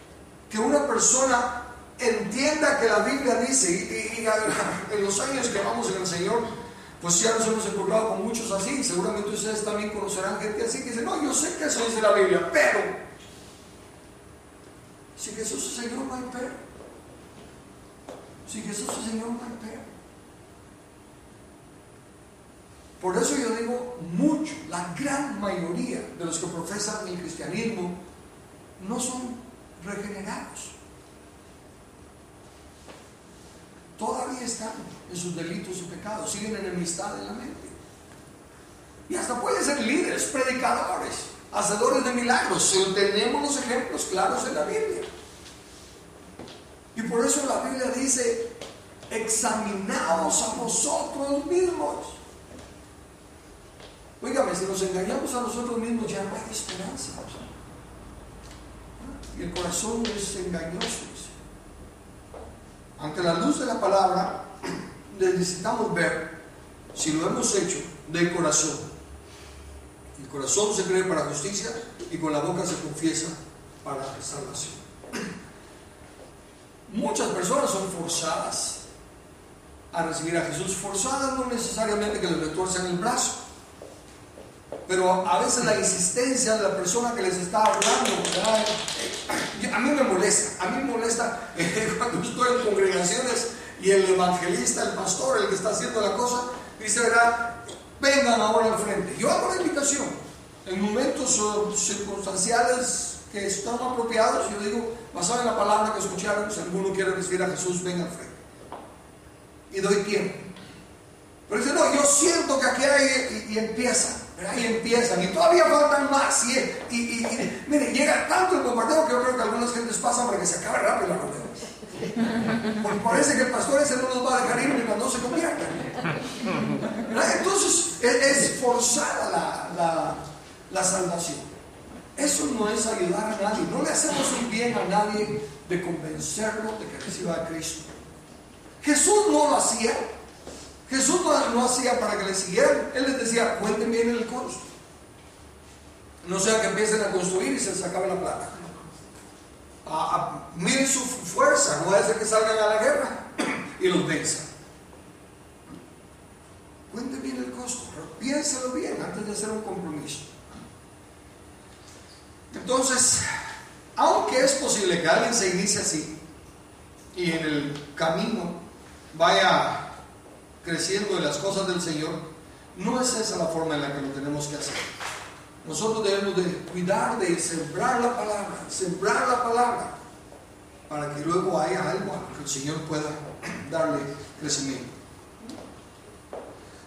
que una persona entienda que la Biblia dice, y en los años que vamos en el Señor, pues ya nos hemos encontrado con muchos así. Seguramente ustedes también conocerán gente así que dice, no, yo sé que eso dice la Biblia, pero si Jesús es Señor, no hay pero. Si Jesús es Señor, no hay pero. Por eso yo digo, mucho, la gran mayoría de los que profesan el cristianismo no son regenerados. Todavía están en sus delitos y pecados, siguen en enemistad en la mente. Y hasta pueden ser líderes, predicadores, hacedores de milagros. Tenemos los ejemplos claros en la Biblia. Y por eso la Biblia dice, examinaos a vosotros mismos. Óigame, si nos engañamos a nosotros mismos ya no hay esperanza. Y el corazón es engañoso. Ante la luz de la palabra necesitamos ver si lo hemos hecho de corazón. El corazón se cree para justicia y con la boca se confiesa para salvación. Muchas personas son forzadas a recibir a Jesús. Forzadas no necesariamente que les retuerzan el brazo, pero a veces la insistencia de la persona que les está hablando, a mí me molesta cuando estoy en congregaciones y el evangelista, el pastor, el que está haciendo la cosa, dice, ¿verdad?, vengan ahora al frente. Yo hago la invitación en momentos circunstanciales que están apropiados. Yo digo, basado en la palabra que escucharon, si alguno quiere recibir a Jesús, venga al frente, y doy tiempo. Pero dice, no, yo siento que aquí hay, y empiezan, ¿verdad? Y empiezan, y todavía faltan más, y mire, llega tanto el bombardeo que yo creo que algunas gentes pasan para que se acabe rápido la rodeo. Porque parece que el pastor ese no nos va a dejar ir mientras no se convierta, ¿verdad? Entonces es forzada la salvación. Eso no es ayudar a nadie. No le hacemos un bien a nadie de convencerlo de que reciba a Cristo. Jesús no lo hacía. Jesús no hacía para que le siguieran. Él les decía, cuenten bien el costo. No sea que empiecen a construir y se les acabe la plata. Miren su fuerza. No va a ser que salgan a la guerra y los venzan. cuente bien el costo, piénselo bien antes de hacer un compromiso. Entonces, aunque es posible que alguien se inicie así y en el camino vaya creciendo en las cosas del Señor, no es esa la forma en la que lo tenemos que hacer. Nosotros debemos de cuidar de sembrar la palabra, para que luego haya algo que el Señor pueda darle crecimiento.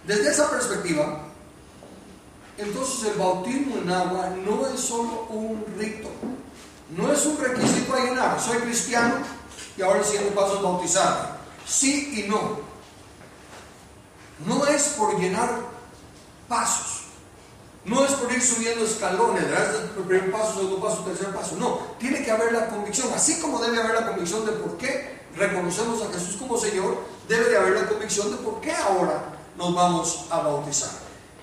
Desde esa perspectiva, entonces el bautismo en agua no es solo un rito, no es un requisito a llenar. Soy cristiano y ahora el siguiente paso es bautizarme. Sí y no. No es por llenar pasos. No es por ir subiendo escalones, ¿verdad? Este es el primer paso, segundo paso, tercer paso. No, tiene que haber la convicción. Así como debe haber la convicción de por qué reconocemos a Jesús como Señor, debe de haber la convicción de por qué ahora nos vamos a bautizar.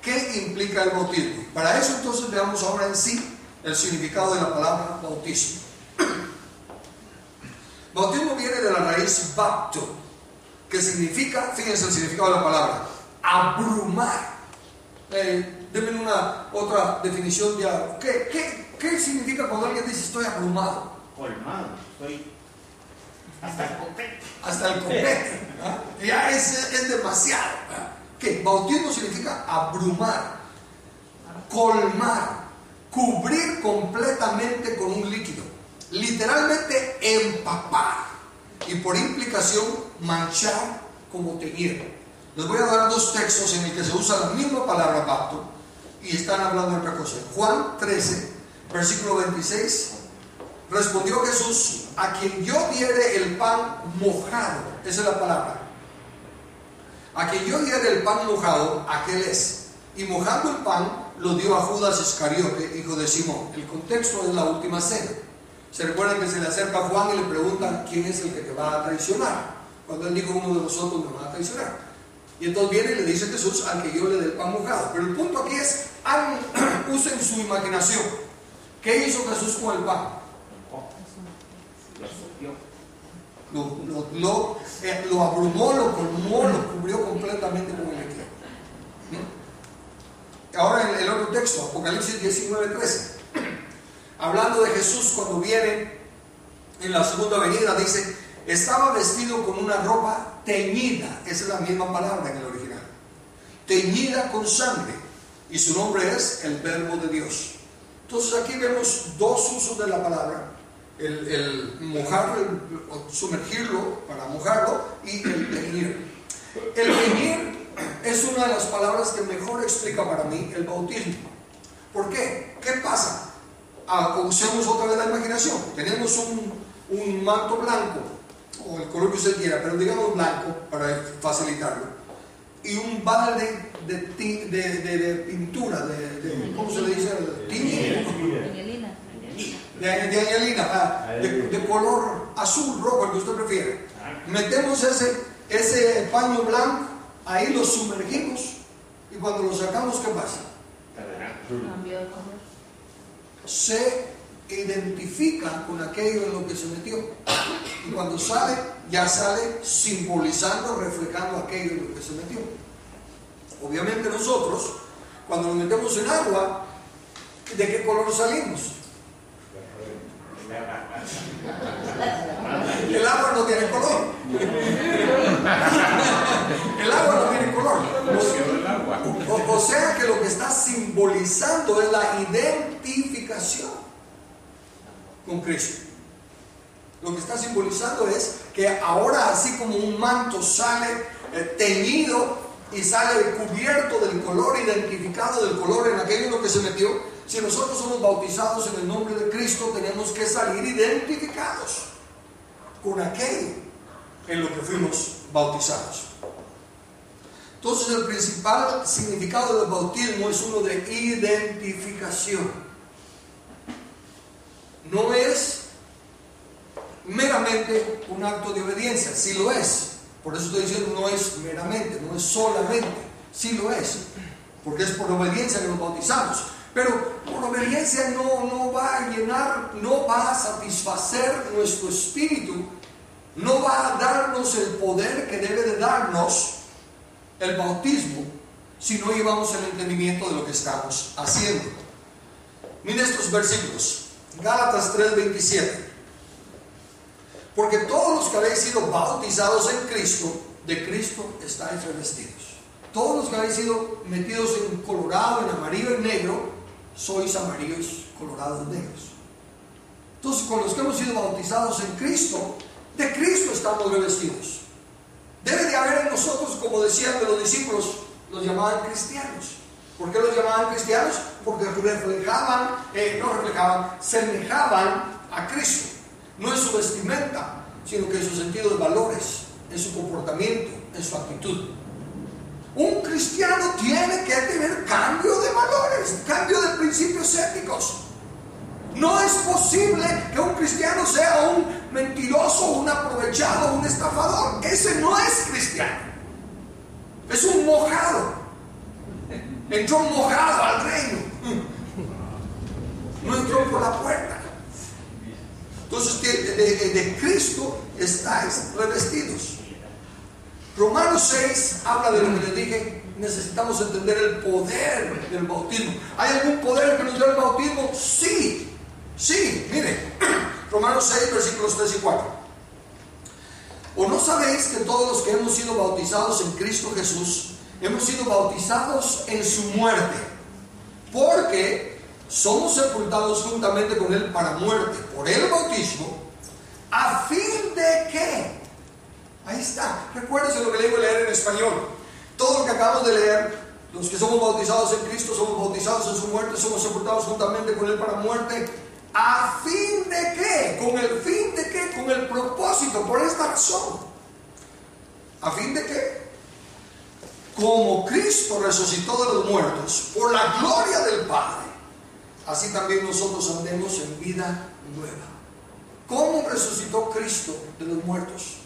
¿Qué implica el bautismo? Para eso entonces veamos ahora en sí el significado de la palabra bautismo. Bautismo viene de la raíz bapto, que significa, fíjense el significado de la palabra, abrumar. Denme una otra definición de algo. ¿Qué significa cuando alguien dice estoy abrumado? Colmado, estoy hasta el copete. Hasta el copete. ¿Eh? Ya es demasiado. ¿Qué? Bautismo significa abrumar, colmar, cubrir completamente con un líquido. Literalmente empapar. Y por implicación manchar como teñir. Les voy a dar dos textos en el que se usa la misma palabra bapto y están hablando de otra cosa. Juan 13, versículo 26. Respondió Jesús: a quien yo diere el pan mojado, esa es la palabra, a quien yo diere el pan mojado, aquel es. Y mojando el pan lo dio a Judas Iscariote, hijo de Simón. El contexto es la última cena. Se recuerdan que se le acerca a Juan y le preguntan quién es el que te va a traicionar. Cuando él dijo uno de nosotros me va a traicionar. Y entonces viene y le dice Jesús: al que yo le dé el pan mojado. Pero el punto aquí es, usen su imaginación. ¿Qué hizo Jesús con el pan? Lo abrumó, lo colmó, lo cubrió completamente con el líquido. Ahora en el otro texto, Apocalipsis 19:13, hablando de Jesús cuando viene en la segunda venida, dice: estaba vestido con una ropa teñida. Esa es la misma palabra en el original, teñida con sangre, y su nombre es el Verbo de Dios. Entonces aquí vemos dos usos de la palabra: el mojarlo, el sumergirlo para mojarlo, y el teñir. El teñir es una de las palabras que mejor explica para mí el bautismo. ¿Por qué? ¿Qué pasa? Usemos otra vez la imaginación. Tenemos un manto blanco, o el color que usted quiera, pero digamos blanco para facilitarlo, y un balde de pintura, ¿cómo se le dice? Angelina. De angelina, de color azul, rojo, el que usted prefiere. Metemos ese paño blanco, ahí lo sumergimos, y cuando lo sacamos, ¿qué pasa? Cambió de color. Se identifica con aquello en lo que se metió, y cuando sale, ya sale simbolizando, reflejando aquello en lo que se metió. Obviamente nosotros, cuando nos metemos en agua, ¿de qué color salimos? El agua no tiene color. El agua no tiene color. O sea que lo que está simbolizando es la identificación con Cristo. Lo que está simbolizando es que ahora, así como un manto sale teñido y sale cubierto del color, identificado del color en aquello en lo que se metió, si nosotros somos bautizados en el nombre de Cristo, tenemos que salir identificados con aquello en lo que fuimos bautizados. Entonces el principal significado del bautismo es uno de identificación. No es meramente un acto de obediencia, sí lo es. Por eso estoy diciendo no es meramente, no es solamente, sí lo es, porque es por obediencia que nos bautizamos. Pero por obediencia no va a llenar, no va a satisfacer nuestro espíritu, no va a darnos el poder que debe de darnos el bautismo si no llevamos el entendimiento de lo que estamos haciendo. Miren estos versículos. Gálatas 3:27. Porque todos los que habéis sido bautizados en Cristo, de Cristo estáis revestidos. Todos los que habéis sido metidos en colorado, en amarillo, en negro, sois amarillos, colorados, negros. Entonces, con los que hemos sido bautizados en Cristo, de Cristo estamos revestidos. Debe de haber en nosotros, como decían de los discípulos, los llamaban cristianos. ¿Por qué los llamaban cristianos? Porque semejaban a Cristo. No en su vestimenta, sino que en su sentido de valores, en su comportamiento, en su actitud. Un cristiano tiene que tener cambio de valores, cambio de principios éticos. No es posible que un cristiano sea un mentiroso, un aprovechado, un estafador. Ese no es cristiano. Es un mojado. Entró mojado al reino. No entró por la puerta. Entonces, de Cristo estáis revestidos. Romanos 6 habla de lo que les dije. Necesitamos entender el poder del bautismo. ¿Hay algún poder que nos dé el bautismo? Sí. Sí, mire, Romanos 6, versículos 3 y 4. ¿O no sabéis que todos los que hemos sido bautizados en Cristo Jesús, hemos sido bautizados en su muerte? Porque somos sepultados juntamente con Él para muerte, por el bautismo, ¿a fin de qué? Ahí está, recuérdense lo que le digo a leer en español. Todo lo que acabamos de leer, los que somos bautizados en Cristo, somos bautizados en su muerte, somos sepultados juntamente con Él para muerte. ¿A fin de qué? ¿Con el fin de qué? Con el propósito, por esta razón. ¿A fin de qué? Como Cristo resucitó de los muertos por la gloria del Padre, así también nosotros andemos en vida nueva. ¿Cómo resucitó Cristo de los muertos?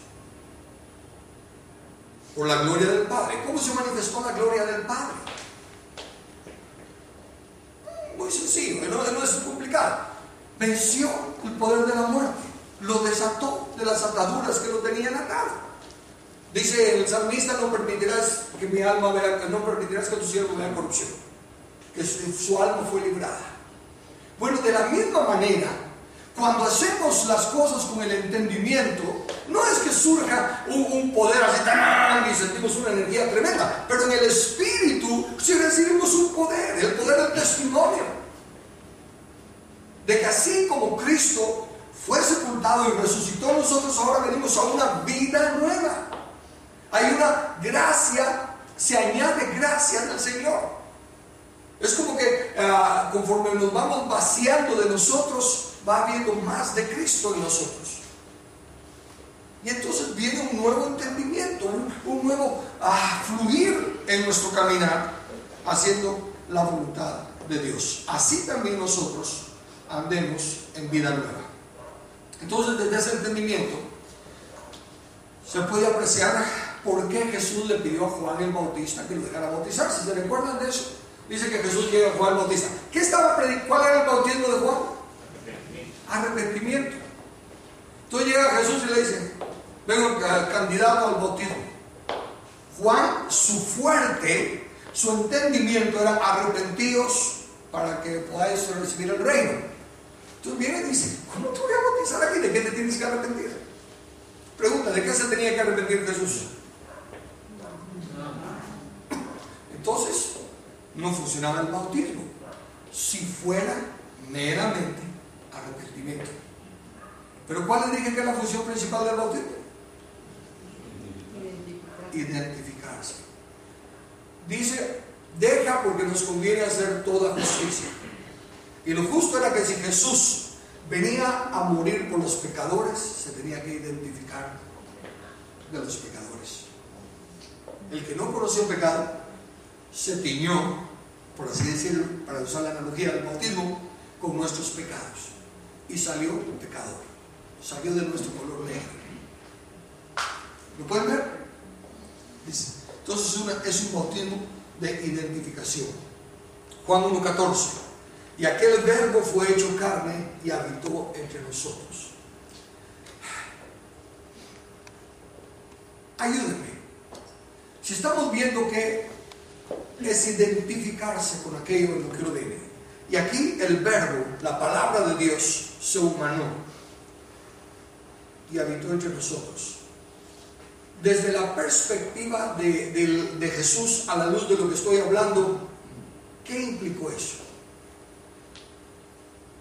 Por la gloria del Padre. ¿Cómo se manifestó la gloria del Padre? Muy sencillo, no es complicado. Venció el poder de la muerte, lo desató de las ataduras que lo tenían atado. Dice el salmista: no permitirás que mi alma vea, no permitirás que tu siervo vea corrupción, que su alma fue librada. Bueno, de la misma manera, cuando hacemos las cosas con el entendimiento, no es que surja un poder así ¡tarán! Y sentimos una energía tremenda, pero en el espíritu sí recibimos un poder, el poder del testimonio. De que así como Cristo fue sepultado y resucitó, nosotros ahora venimos a una vida nueva. Hay una gracia, se añade gracia del Señor. Es como que conforme nos vamos vaciando de nosotros, va habiendo más de Cristo en nosotros. Y entonces viene un nuevo entendimiento, un nuevo fluir en nuestro caminar, haciendo la voluntad de Dios. Así también nosotros andemos en vida nueva. Entonces, desde ese entendimiento se puede apreciar por qué Jesús le pidió a Juan el Bautista que lo dejara bautizarse. ¿Se recuerdan de eso? Dice que Jesús llega a Juan el Bautista. ¿Cuál era el bautismo de Juan? Arrepentimiento. Entonces llega Jesús y le dice: vengo candidato al bautismo. Juan, su fuerte, su entendimiento era: arrepentidos para que podáis recibir el reino. Entonces viene y dice: ¿cómo te voy a bautizar aquí? ¿De qué te tienes que arrepentir? Pregunta: ¿de qué se tenía que arrepentir Jesús? Entonces no funcionaba el bautismo si fuera meramente arrepentimiento. Pero ¿cuál les dije que es la función principal del bautismo? Identificarse. Dice: deja porque nos conviene hacer toda justicia. Y lo justo era que si Jesús venía a morir por los pecadores, se tenía que identificar de los pecadores. El que no conoció pecado se tiñó, por así decirlo, para usar la analogía del bautismo, con nuestros pecados, y salió pecador, salió de nuestro color negro. ¿Lo pueden ver? Entonces es un bautismo de identificación. Juan 1:14: y aquel verbo fue hecho carne y habitó entre nosotros. Ayúdenme. Si estamos viendo que es identificarse con aquello en lo que uno vive. Y aquí el verbo, la palabra de Dios, se humanó y habitó entre nosotros. Desde la perspectiva de Jesús, a la luz de lo que estoy hablando, ¿qué implicó eso?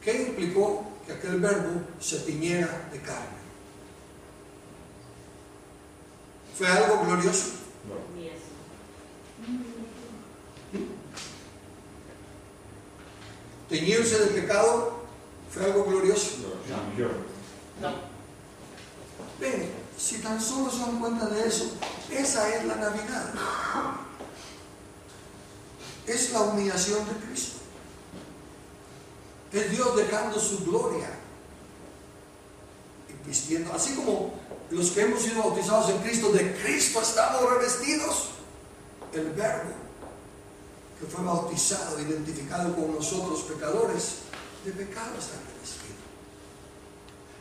¿Qué implicó que aquel verbo se tiñera de carne? ¿Fue algo glorioso? ¿Teñirse del pecado fue algo glorioso? No. Ven, si tan solo se dan cuenta de eso, esa es la Navidad. Es la humillación de Cristo. Es Dios dejando su gloria y vistiendo, así como los que hemos sido bautizados en Cristo, de Cristo estamos revestidos. El verbo que fue bautizado, identificado con nosotros pecadores, de pecado está revestido.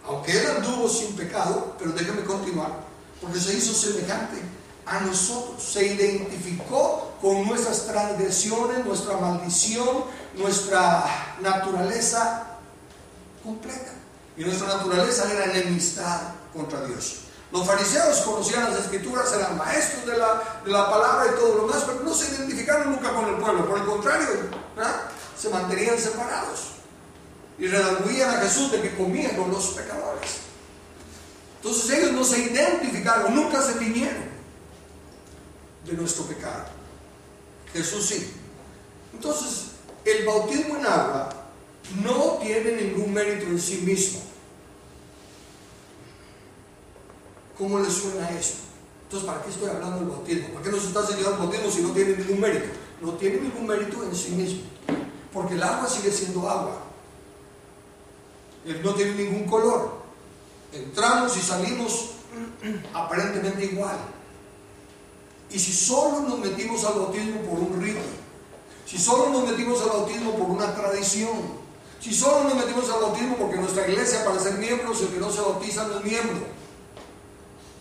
Aunque él anduvo sin pecado, pero déjame continuar, porque se hizo semejante a nosotros, se identificó con nuestras transgresiones, nuestra maldición, nuestra naturaleza completa. Y nuestra naturaleza era enemistad contra Dios. Los fariseos conocían las escrituras, eran maestros de la palabra y todo lo demás, pero no se identificaron nunca con el pueblo. Por el contrario, ¿verdad?, se mantenían separados y redarguían a Jesús de que comía con los pecadores. Entonces ellos no se identificaron, nunca se tiñeron de nuestro pecado. Jesús sí. Entonces el bautismo en agua no tiene ningún mérito en sí mismo. ¿Cómo le suena eso? Entonces, ¿para qué estoy hablando del bautismo? ¿Por qué nos está enseñando el bautismo si no tiene ningún mérito? No tiene ningún mérito en sí mismo, porque el agua sigue siendo agua. No tiene ningún color. Entramos y salimos aparentemente igual. Y si solo nos metimos al bautismo por un rito, si solo nos metimos al bautismo por una tradición, si solo nos metimos al bautismo porque nuestra iglesia, para ser miembros, el que no se bautiza no es miembro,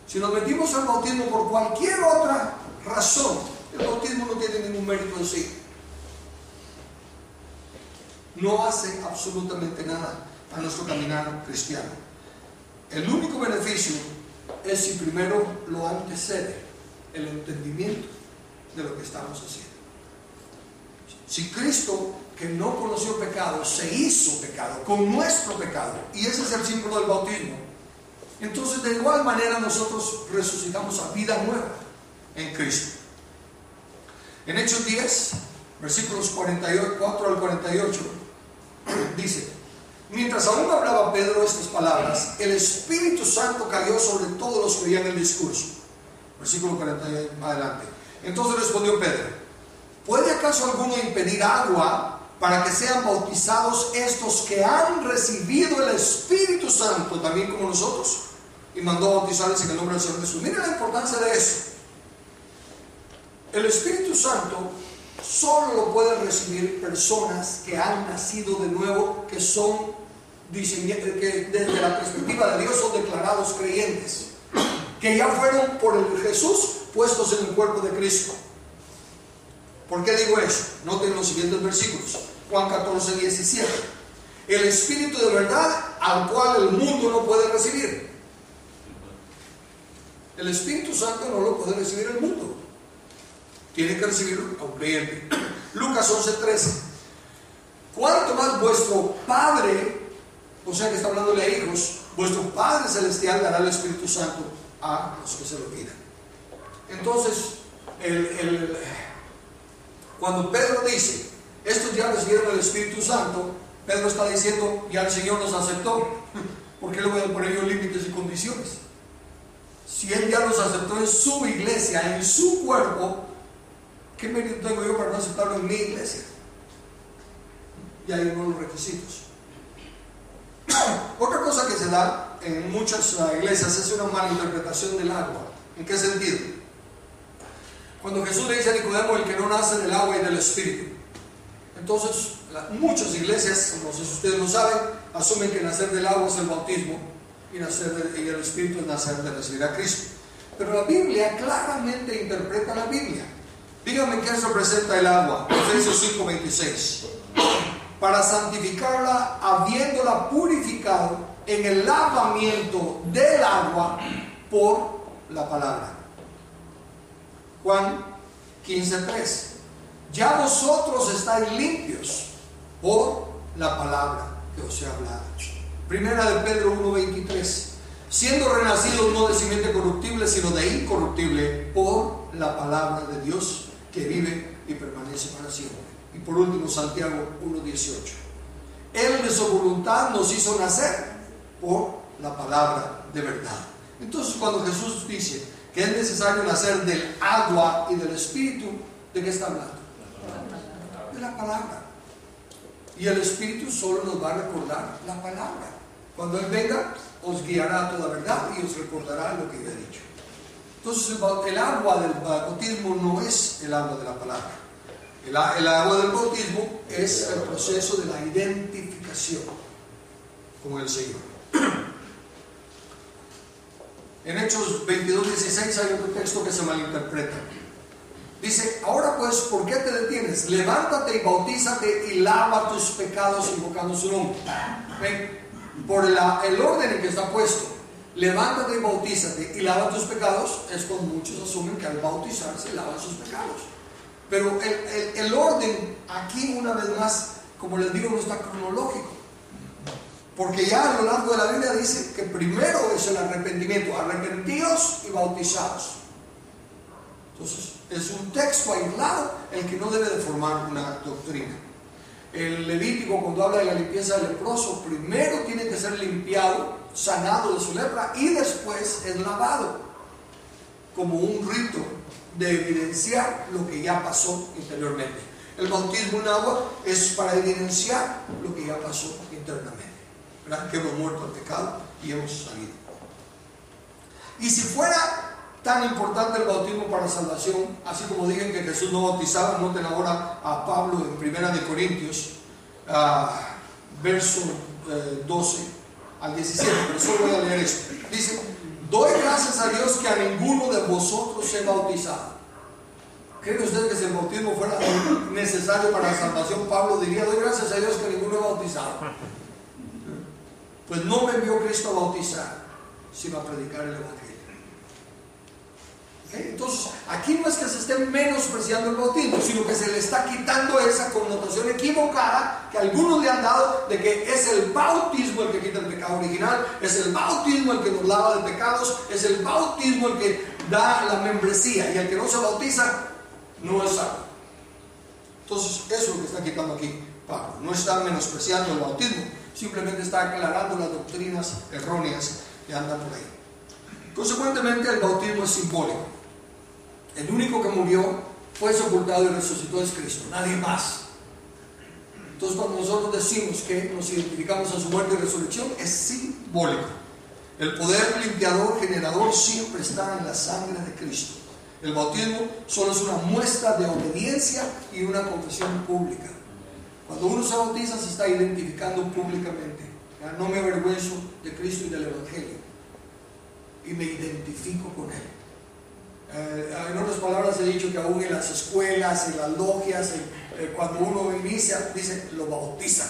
si nos metimos al bautismo por cualquier otra razón, el bautismo no tiene ningún mérito en sí. No hace absolutamente nada a nuestro caminar cristiano. El único beneficio es si primero lo antecede el entendimiento de lo que estamos haciendo. Si Cristo, que no conoció pecado, se hizo pecado con nuestro pecado, y ese es el símbolo del bautismo, entonces de igual manera nosotros resucitamos a vida nueva en Cristo. En Hechos 10, versículos 44 al 48, dice: mientras aún hablaba Pedro estas palabras, el Espíritu Santo cayó sobre todos los que oían el discurso. Versículo 40 adelante. Entonces respondió Pedro: ¿puede acaso alguno impedir agua para que sean bautizados estos que han recibido el Espíritu Santo también como nosotros? Y mandó bautizarles en el nombre del Señor Jesús. Miren la importancia de eso. El Espíritu Santo solo lo pueden recibir personas que han nacido de nuevo, que son, que desde la perspectiva de Dios son declarados creyentes, que ya fueron por el Jesús puestos en el cuerpo de Cristo. ¿Por qué digo eso? Noten los siguientes versículos. Juan 14, 17. El Espíritu de verdad, al cual el mundo no puede recibir. El Espíritu Santo no lo puede recibir el mundo. Tiene que recibirlo a un creyente. Lucas 11, 13. ¿Cuánto más vuestro Padre, o sea que está hablándole a hijos, vuestro Padre Celestial dará el Espíritu Santo a los que se lo pidan? Entonces, cuando Pedro dice, estos ya recibieron el Espíritu Santo, Pedro está diciendo, ya el Señor nos aceptó. ¿Por qué le voy a poner yo límites y condiciones? Si Él ya los aceptó en su iglesia, en su cuerpo, ¿qué mérito tengo yo para no aceptarlo en mi iglesia? Y hay unos requisitos. Otra cosa que se da en muchas iglesias es una mala interpretación del agua. ¿En qué sentido? Cuando Jesús le dice a Nicodemo, el que no nace del agua y del Espíritu. Entonces, muchas iglesias, no sé si ustedes lo saben, asumen que nacer del agua es el bautismo y el Espíritu es nacer de recibir a Cristo. Pero la Biblia claramente interpreta la Biblia. Díganme qué representa el agua. Efesios 5:26. Para santificarla, habiéndola purificado en el lavamiento del agua por la palabra. Juan 15:3. Ya vosotros estáis limpios por la palabra que os he hablado. Primera de Pedro 1:23. Siendo renacidos no de simiente corruptible, sino de incorruptible, por la palabra de Dios que vive y permanece para siempre. Y por último, Santiago 1:18. Él de su voluntad nos hizo nacer por la palabra de verdad. Entonces, cuando Jesús dice que es necesario nacer del agua y del Espíritu, ¿de qué está hablando? De la palabra. Y el Espíritu solo nos va a recordar la palabra. Cuando Él venga, os guiará a toda verdad y os recordará lo que yo he dicho. Entonces, el agua del bautismo no es el agua de la palabra. El agua del bautismo es el proceso de la identificación con el Señor. En Hechos 22:16 hay otro texto que se malinterpreta. Dice: ahora pues, ¿por qué te detienes? Levántate y bautízate y lava tus pecados invocando su nombre. ¿Ven? Por el orden en que está puesto, levántate y bautízate y lava tus pecados, es cuando muchos asumen que al bautizarse lavan sus pecados. Pero el orden aquí, una vez más, como les digo, no está cronológico. Porque ya a lo largo de la Biblia dice que primero es el arrepentimiento: arrepentidos y bautizados. Entonces, es un texto aislado el que no debe de formar una doctrina. El Levítico, cuando habla de la limpieza del leproso, primero tiene que ser limpiado, sanado de su lepra, y después es lavado, como un rito de evidenciar lo que ya pasó interiormente. El bautismo en agua es para evidenciar lo que ya pasó internamente, ¿verdad? Que hemos muerto al pecado y hemos salido. Y si fuera tan importante el bautismo para salvación, así como dije que Jesús no bautizaba, noten ahora a Pablo en Primera de Corintios, verso 12 al 17, pero solo voy a leer esto. Dice: doy gracias a Dios que a ninguno de vosotros he bautizado. ¿Creen ustedes que si el bautismo fuera necesario para la salvación, Pablo diría: doy gracias a Dios que a ninguno he bautizado? Pues no me envió Cristo a bautizar, sino a predicar el Evangelio. ¿Okay? Entonces, aquí no es que se esté menospreciando el bautismo, sino que se le está quitando esa connotación equivocada que algunos le han dado de que es el bautismo el que quita el pecado original, es el bautismo el que nos lava de pecados, es el bautismo el que da la membresía, y el que no se bautiza no es salvo. Entonces, eso es lo que está quitando aquí Pablo. No está menospreciando el bautismo, simplemente está aclarando las doctrinas erróneas que andan por ahí. Consecuentemente, el bautismo es simbólico. El único que murió, fue sepultado y resucitó es Cristo, nadie más. Entonces, cuando nosotros decimos que nos identificamos a su muerte y resurrección, es simbólico. El poder limpiador, generador, siempre está en la sangre de Cristo. El bautismo solo es una muestra de obediencia y una confesión pública. Cuando uno se bautiza, se está identificando públicamente. No me avergüenzo de Cristo y del Evangelio, y me identifico con Él. En otras palabras, he dicho que aún en las escuelas, en las logias, cuando uno inicia, dice, lo bautizan.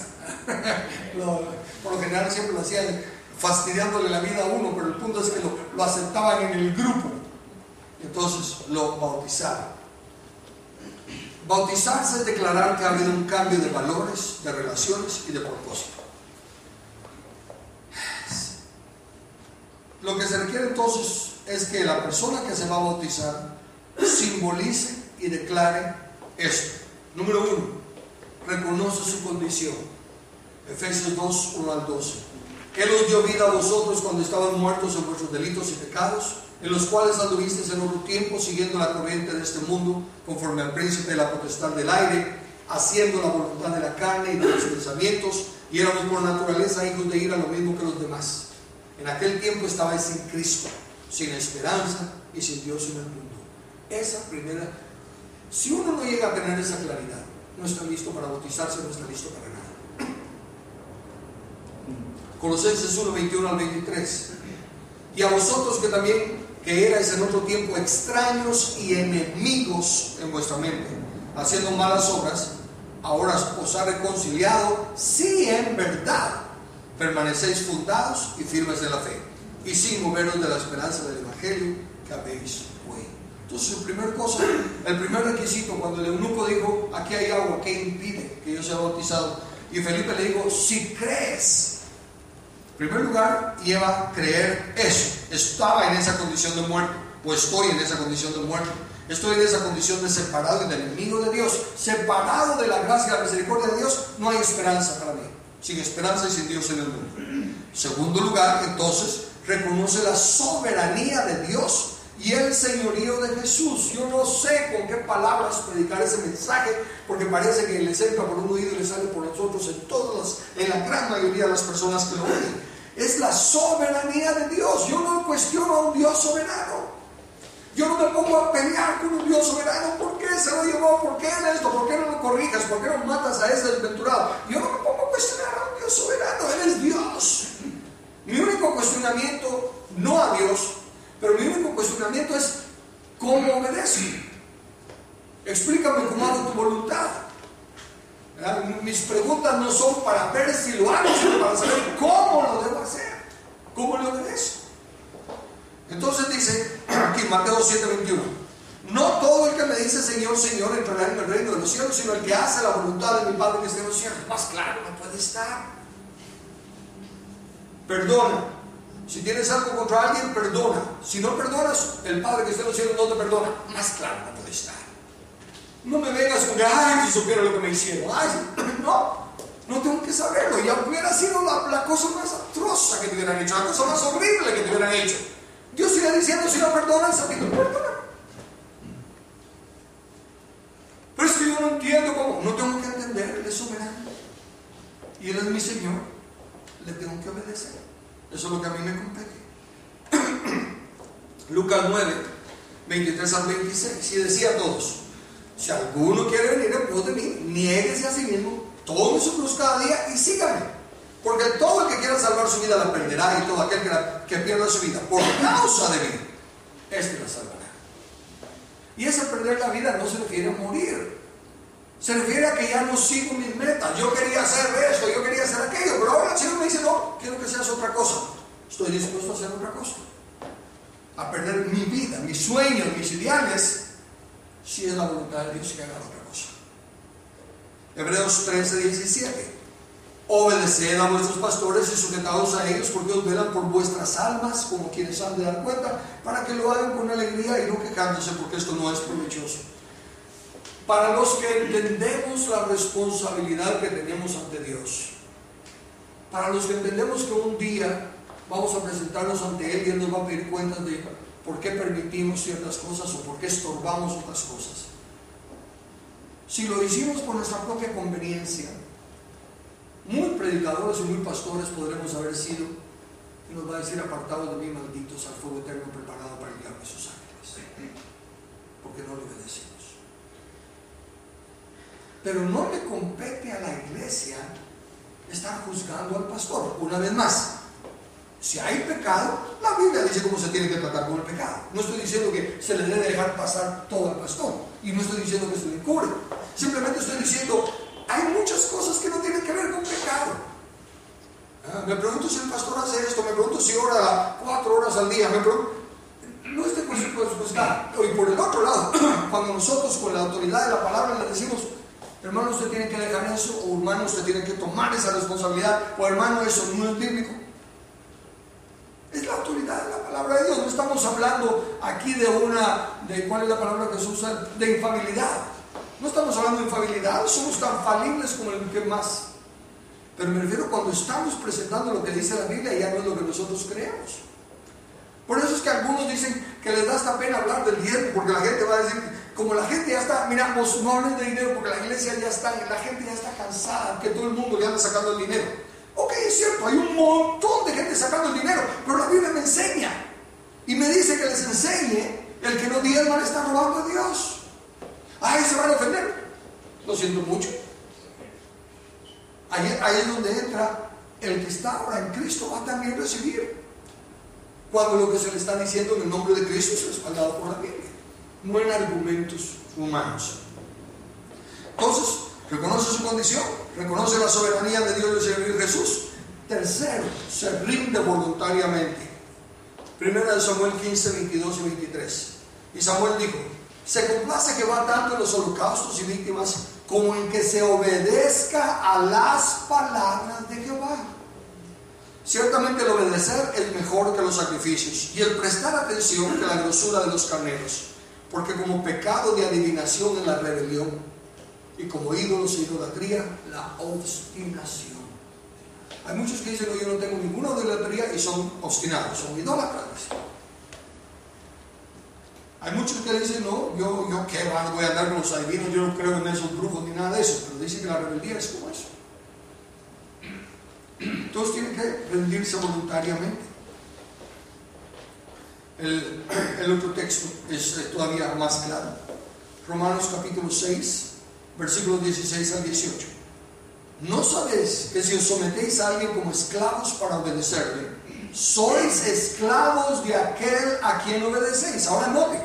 Por lo general siempre lo hacían fastidiándole la vida a uno, pero el punto es que lo aceptaban en el grupo. Entonces lo bautizaron. Bautizarse es declarar que ha habido un cambio de valores, de relaciones y de propósito. Lo que se requiere entonces es que la persona que se va a bautizar simbolice y declare esto. Número 1, reconoce su condición. Efesios 2, 1 al 12. Él os dio vida a vosotros cuando estaban muertos en vuestros delitos y pecados, en los cuales anduvisteis en otro tiempo, siguiendo la corriente de este mundo, conforme al príncipe de la potestad del aire, haciendo la voluntad de la carne y de los pensamientos, y éramos por naturaleza hijos de ira, lo mismo que los demás. En aquel tiempo estabais sin Cristo, sin esperanza y sin Dios en el mundo. Esa primera, si uno no llega a tener esa claridad, no está listo para bautizarse, no está listo para nada. Colosenses 1, 21 al 23. Y a vosotros que también, que erais en otro tiempo extraños y enemigos en en vuestra mente, haciendo malas obras, ahora os ha reconciliado, si en verdad permanecéis fundados y firmes de la fe, y sin moveros de la esperanza del Evangelio que habéis oído. Entonces, el primer requisito, cuando el eunuco dijo, aquí hay agua, ¿qué impide que yo sea bautizado? Y Felipe le dijo, si crees. En primer lugar, lleva creer eso. Estaba en esa condición de muerte, o estoy en esa condición de muerte. Estoy en esa condición de separado y de enemigo de Dios. Separado de la gracia y la misericordia de Dios, no hay esperanza para mí. Sin esperanza y sin Dios en el mundo. En segundo lugar, entonces, reconoce la soberanía de Dios y el señorío de Jesús. Yo no sé con qué palabras predicar ese mensaje, porque parece que les entra por un oído y les sale por los otros en la gran mayoría de las personas que lo oyen. Es la soberanía de Dios. Yo no cuestiono a un Dios soberano. Yo no me pongo a pelear con un Dios soberano. ¿Por qué se lo llevó? ¿Por qué esto? ¿Por qué no lo corrijas? ¿Por qué no matas a ese desventurado? Yo no me pongo a cuestionar a un Dios soberano. Él es Dios. Mi único cuestionamiento, no a Dios, pero mi único cuestionamiento es ¿cómo obedezco? Explícame cómo hago tu voluntad. ¿Verdad? Mis preguntas no son para ver si lo hago, sino para saber cómo lo debo hacer, cómo lo obedezco. Entonces dice aquí Mateo 7:21, no todo el que me dice Señor, Señor entrará en el reino de los cielos, sino el que hace la voluntad de mi Padre que está en los cielos. Más claro no puede estar. Perdona. Si tienes algo contra alguien, perdona. Si no perdonas, el Padre que está en los cielos no te perdona. Más claro no puede estar. No me vengas con que, ay, si supiera lo que me hicieron. Ay, no tengo que saberlo. Ya hubiera sido la cosa más atroz que te hubieran hecho, la cosa más horrible que te hubieran hecho. Dios sigue diciendo, si no perdonas, a ti no perdonan. Pero es que yo no entiendo cómo. No tengo que entender, Él es soberano. Y Él es mi Señor. Le tengo que obedecer. Eso es lo que a mí me compete. Lucas 9, 23 al 26. Y decía a todos, si alguno quiere venir en pos de mí, niéguese a sí mismo, tome su cruz cada día y sígame. Porque todo el que quiera salvar su vida la perderá, y todo aquel que pierda su vida por causa de mí, este la salvará. Y ese perder la vida no se refiere a morir. Se refiere a que ya no sigo mis metas. Yo quería hacer esto, yo quería hacer aquello, pero ahora el Señor me dice, no, quiero que seas otra cosa. Estoy dispuesto a hacer otra cosa. A perder mi vida, mis sueños, mis ideales, si es la voluntad de Dios que haga otra cosa. Hebreos 13, 17. Obedeced a vuestros pastores y sujetaos a ellos, porque os velan por vuestras almas, como quienes han de dar cuenta, para que lo hagan con alegría y no quejándose, porque esto no es provechoso. Para los que entendemos la responsabilidad que tenemos ante Dios, para los que entendemos que un día vamos a presentarnos ante Él y Él nos va a pedir cuentas de por qué permitimos ciertas cosas o por qué estorbamos otras cosas. Si lo hicimos por nuestra propia conveniencia, muy predicadores y muy pastores podremos haber sido, y nos va a decir, apartados de mí, malditos, al fuego eterno preparado para el diablo y sus ángeles, porque no le obedecimos. Pero no le compete a la iglesia estar juzgando al pastor. Una vez más, si hay pecado, la Biblia dice cómo se tiene que tratar con el pecado. No estoy diciendo que se le debe dejar pasar todo al pastor, y no estoy diciendo que se le encubre. Simplemente estoy diciendo, hay muchas cosas que no tienen que ver con pecado. Me pregunto si el pastor hace esto, me pregunto si ora 4 horas al día, no es de juzgar. Y por el otro lado, cuando nosotros con la autoridad de la palabra le decimos, hermano, usted tiene que dejar eso, o hermano, usted tiene que tomar esa responsabilidad, o hermano, eso no es bíblico. Es la autoridad de la palabra de Dios. No estamos hablando aquí de ¿cuál es la palabra que se usa? De infalibilidad. No estamos hablando de infalibilidad, somos tan falibles como el que más. Pero me refiero cuando estamos presentando lo que dice la Biblia, ya no es lo que nosotros creemos. Por eso es que algunos dicen que les da hasta pena hablar del diezmo, porque la gente va a decir, como la gente ya está, mira, pues no hablen de dinero, porque la iglesia ya está, la gente ya está cansada, que todo el mundo le anda sacando el dinero. Ok, es cierto, hay un montón de gente sacando el dinero, pero la Biblia me enseña, y me dice que les enseñe, el que no diezma le está robando a Dios. Ahí se van a ofender. Lo siento mucho. Ahí es donde entra el que está ahora en Cristo, va a también recibir, cuando lo que se le está diciendo en el nombre de Cristo es respaldado por la Biblia. no en argumentos humanos. Entonces, reconoce su condición, reconoce la soberanía de Dios y del Señor Jesús. Tercero, se rinde voluntariamente. Primera de Samuel 15, 22 y 23. Y Samuel dijo: se complace Jehová tanto en los holocaustos y víctimas como en que se obedezca a las palabras de Jehová. Ciertamente el obedecer es mejor que los sacrificios, y el prestar atención que la grosura de los carneros, porque como pecado de adivinación es la rebelión, y como ídolos e idolatría la obstinación. Hay muchos que dicen: no, yo no tengo ninguna idolatría, y son obstinados, son idólatras. Hay muchos que dicen: no, yo qué voy a andar con los adivinos, yo no creo en esos brujos ni nada de eso. Pero dicen que la rebeldía es como eso. Entonces tienen que rendirse voluntariamente. El otro texto es todavía más claro. Romanos capítulo 6, versículos 16 al 18. ¿No sabéis que si os sometéis a alguien como esclavos para obedecerle, sois esclavos de aquel a quien obedecéis? Ahora note,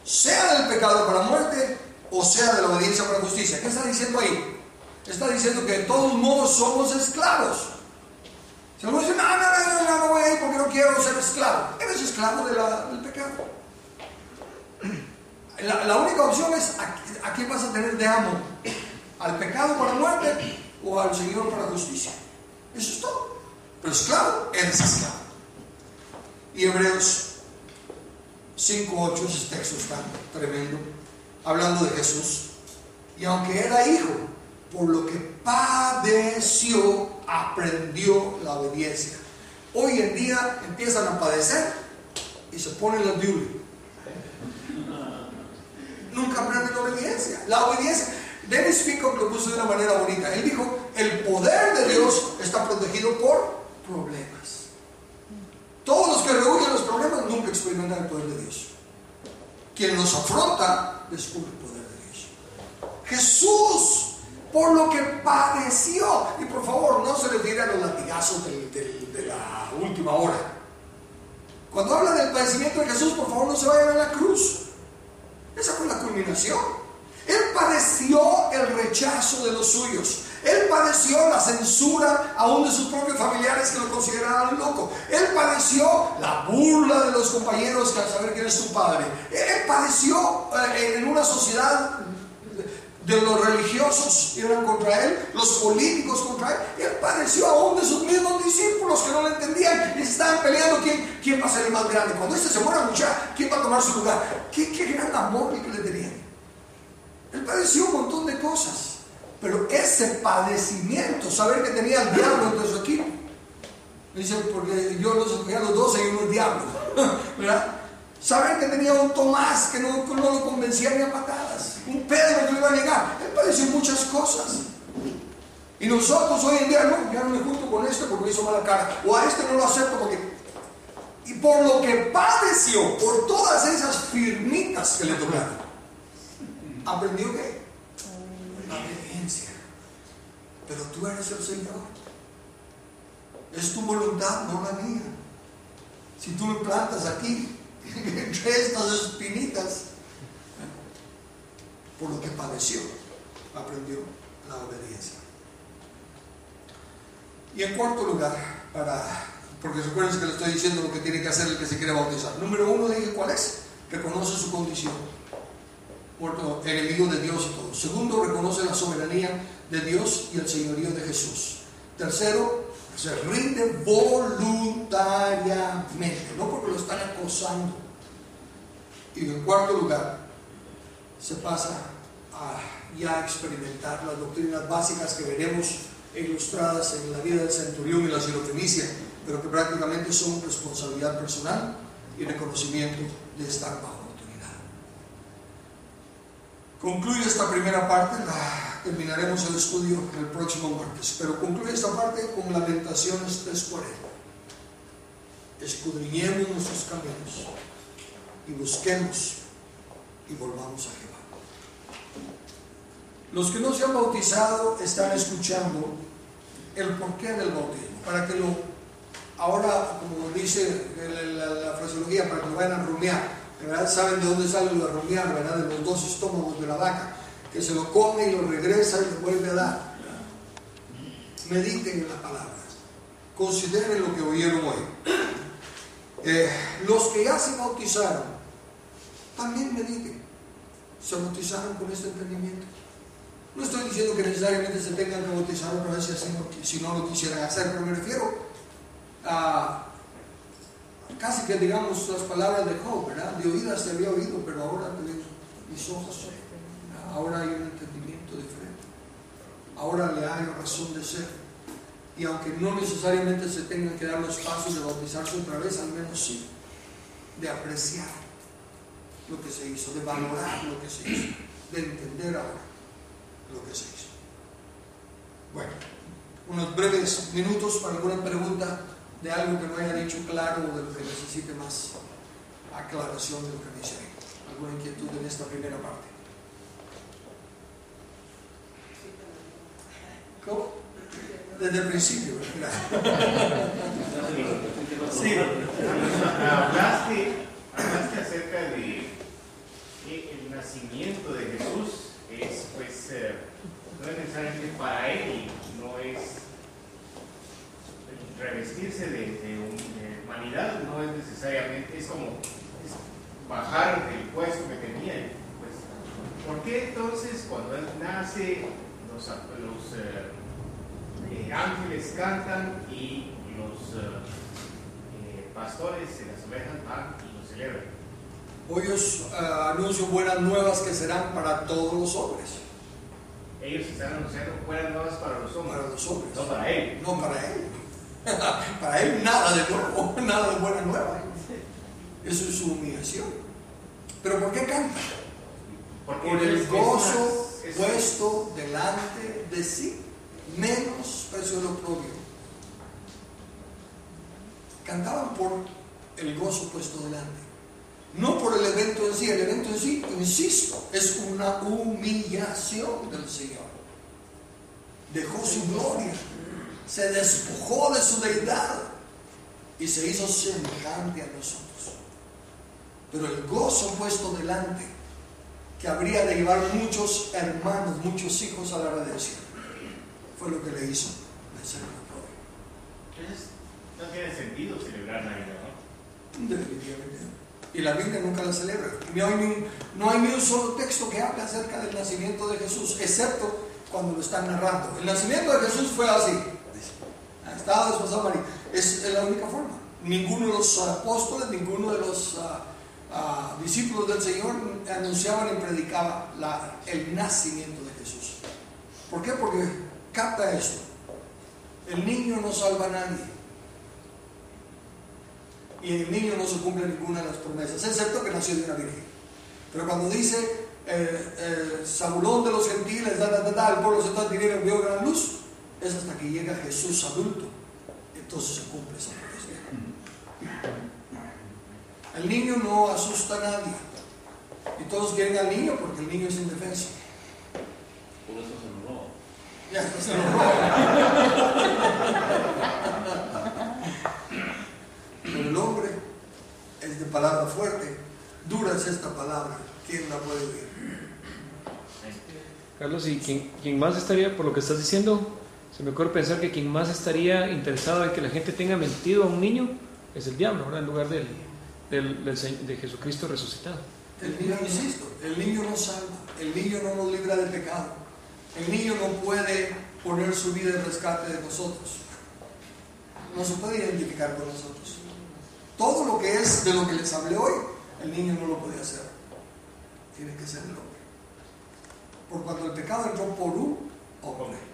sea del pecado para muerte o sea de la obediencia para justicia. ¿Qué está diciendo ahí? Está diciendo que de todos modos somos esclavos. Si alguno dice: no voy a ir porque no quiero ser esclavo, eres esclavo del pecado. La única opción es: ¿a quién vas a tener de amo? ¿Al pecado para muerte o al Señor para justicia? Eso es todo. Pero esclavo, eres esclavo. Y Hebreos 5:8, ese texto está tremendo, hablando de Jesús. Y aunque era hijo, por lo que padeció, aprendió la obediencia. Hoy en día empiezan a padecer y se ponen la diule. Nunca aprenden la obediencia. La obediencia, Dennis Peacock lo puso de una manera bonita. Él dijo: el poder de Dios está protegido por problemas. Todos los que rehuyen los problemas nunca experimentan el poder de Dios. Quien los afronta descubre el poder de Dios. Jesús, por lo que padeció, y por favor no se refiere a los latigazos de la última hora. Cuando habla del padecimiento de Jesús, por favor no se vayan a la cruz. Esa fue la culminación. Él padeció el rechazo de los suyos. Él padeció la censura aún de sus propios familiares que lo consideraban loco. Él padeció la burla de los compañeros que al saber quién es su padre. Él padeció en una sociedad de los religiosos eran contra él, los políticos contra él. Él padeció aún de sus mismos discípulos que no le entendían y se estaban peleando quién va a ser el más grande. Cuando este se muera, mucha, ¿quién va a tomar su lugar? Qué gran amor que le tenían. Él padeció un montón de cosas, pero ese padecimiento, saber que tenía al diablo entre su equipo, dice, porque yo los escogí a los 12 y uno es diablo, ¿verdad? Saber que tenía un Tomás que no lo convencía ni a patadas, un Pedro que lo iba a negar. Él padeció muchas cosas. Y nosotros hoy en día, no, ya no me junto con este porque me hizo mala cara, o a este no lo acepto porque... Y por lo que padeció, por todas esas firmitas que le tocaron, aprendió que la obediencia. Pero tú eres el Señor, es tu voluntad, no la mía. Si tú me plantas aquí entre estas espinitas, por lo que padeció, aprendió la obediencia. Y en cuarto lugar, porque recuerden que le estoy diciendo lo que tiene que hacer el que se quiere bautizar. Número uno, dije, ¿cuál es? Reconoce su condición, muerto, enemigo de Dios y todo. Segundo, reconoce la soberanía de Dios y el señorío de Jesús. Tercero, se rinde voluntariamente, no porque lo están acosando. Y en cuarto lugar, se pasa a ya experimentar las doctrinas básicas que veremos ilustradas en la vida del centurión y la sirofenicia, pero que prácticamente son responsabilidad personal y reconocimiento de estar bajo autoridad. Concluye esta primera parte, terminaremos el estudio el próximo martes, pero concluye esta parte con Lamentaciones 3:40. Escudriñemos nuestros caminos y busquemos y volvamos a Jehová. Los que no se han bautizado están escuchando el porqué del bautismo, para que ahora, como dice la fraseología, para que lo vayan a rumiar. ¿verdad? ¿Saben de dónde sale lo de rumiar, verdad? De los dos estómagos de la vaca, que se lo come y lo regresa y lo vuelve a dar. Mediten en la palabra, consideren lo que oyeron hoy. Los que ya se bautizaron, también mediten. Se bautizaron con este entendimiento. No estoy diciendo que necesariamente se tengan que bautizar otra vez si no lo quisieran hacer, pero me refiero a casi que digamos las palabras de Job, ¿verdad? De oídas te había oído, pero ahora te veo mis ojos. Ahora hay un entendimiento diferente. Ahora le hay razón de ser. Y aunque no necesariamente se tengan que dar los pasos de bautizarse otra vez, al menos sí, de apreciar lo que se hizo, de valorar lo que se hizo, de entender ahora lo que se hizo. Bueno, unos breves minutos para alguna pregunta de algo que no haya dicho claro o de lo que necesite más aclaración de lo que dice ahí. ¿Alguna inquietud en esta primera parte? ¿Cómo? Desde el principio, ¿verdad? Sí. Hablaste acerca de que el nacimiento de Jesús es, pues, no es necesariamente para él, no es revestirse de humanidad, no es necesariamente, es como bajar del puesto que tenía. Pues, ¿por qué entonces cuando él nace los ángeles cantan y los pastores de las ovejas van y lo celebran? Hoy os anuncio buenas nuevas que serán para todos los hombres. Ellos están anunciando buenas nuevas para los hombres. Para los hombres. No para él. No para él. Para él nada de nuevo, nada de buena nueva. Eso es su humillación. ¿Pero por qué canta? Porque por el gozo es puesto delante de sí, menos precio lo propio. Cantaban por el gozo puesto delante, no por el evento en sí. El evento en sí, insisto, es una humillación del Señor. Dejó su gloria, se despojó de su deidad y se hizo semejante a nosotros. Pero el gozo puesto delante, que habría de llevar muchos hermanos, muchos hijos a la redención, fue lo que le hizo vencer a la gloria. Entonces, no tiene sentido celebrar Navidad, ¿no? Definitivamente. Y la Biblia nunca la celebra. No hay ni un solo texto que hable acerca del nacimiento de Jesús, excepto cuando lo están narrando. El nacimiento de Jesús fue así. Estaba desposado María. Es la única forma. Ninguno de los apóstoles, ninguno de los discípulos del Señor anunciaban y predicaban el nacimiento de Jesús. ¿Por qué? Porque capta esto: el niño no salva a nadie, y en el niño no se cumple ninguna de las promesas, excepto que nació de una virgen. Pero cuando dice Zabulón de los gentiles, el pueblo se está en tinieblas, vio gran luz, es hasta que llega Jesús adulto, entonces se cumple esa profecía. El niño no asusta a nadie, y todos quieren al niño porque el niño es indefenso. Por eso se nos roba. Ya se lo roba. Pero el hombre es de palabra fuerte, dura es esta palabra, ¿quién la puede oír? Carlos, ¿y quién más estaría, por lo que estás diciendo, se me ocurre pensar que quien más estaría interesado en que la gente tenga mentido a un niño es el diablo, ¿verdad? En lugar de Jesucristo resucitado. El niño, insisto, el niño nos salva, el niño no nos libra de pecado, el niño no puede poner su vida en rescate de nosotros, no se puede identificar con nosotros. Todo lo que es de lo que les hablé hoy, el niño no lo puede hacer, tiene que ser el hombre. Por cuando el pecado entró por un hombre,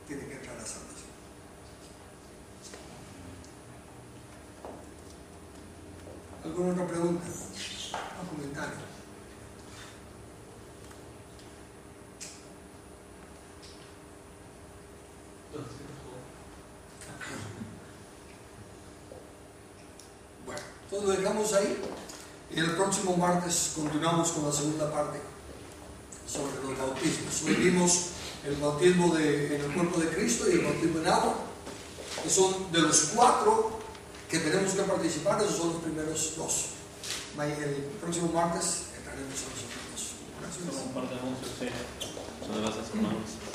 tiene que entrar la salvación. ¿Alguna otra pregunta? ¿Un comentario? Bueno, entonces lo dejamos ahí y el próximo martes continuamos con la segunda parte sobre los bautismos. Hoy vimos el bautismo en el cuerpo de Cristo y el bautismo en agua, que son de los 4 que tenemos que participar, esos son los primeros dos. El próximo martes entraremos a los otros dos. Gracias. Solo un par de anuncios, sí. Muchas gracias, hermanos.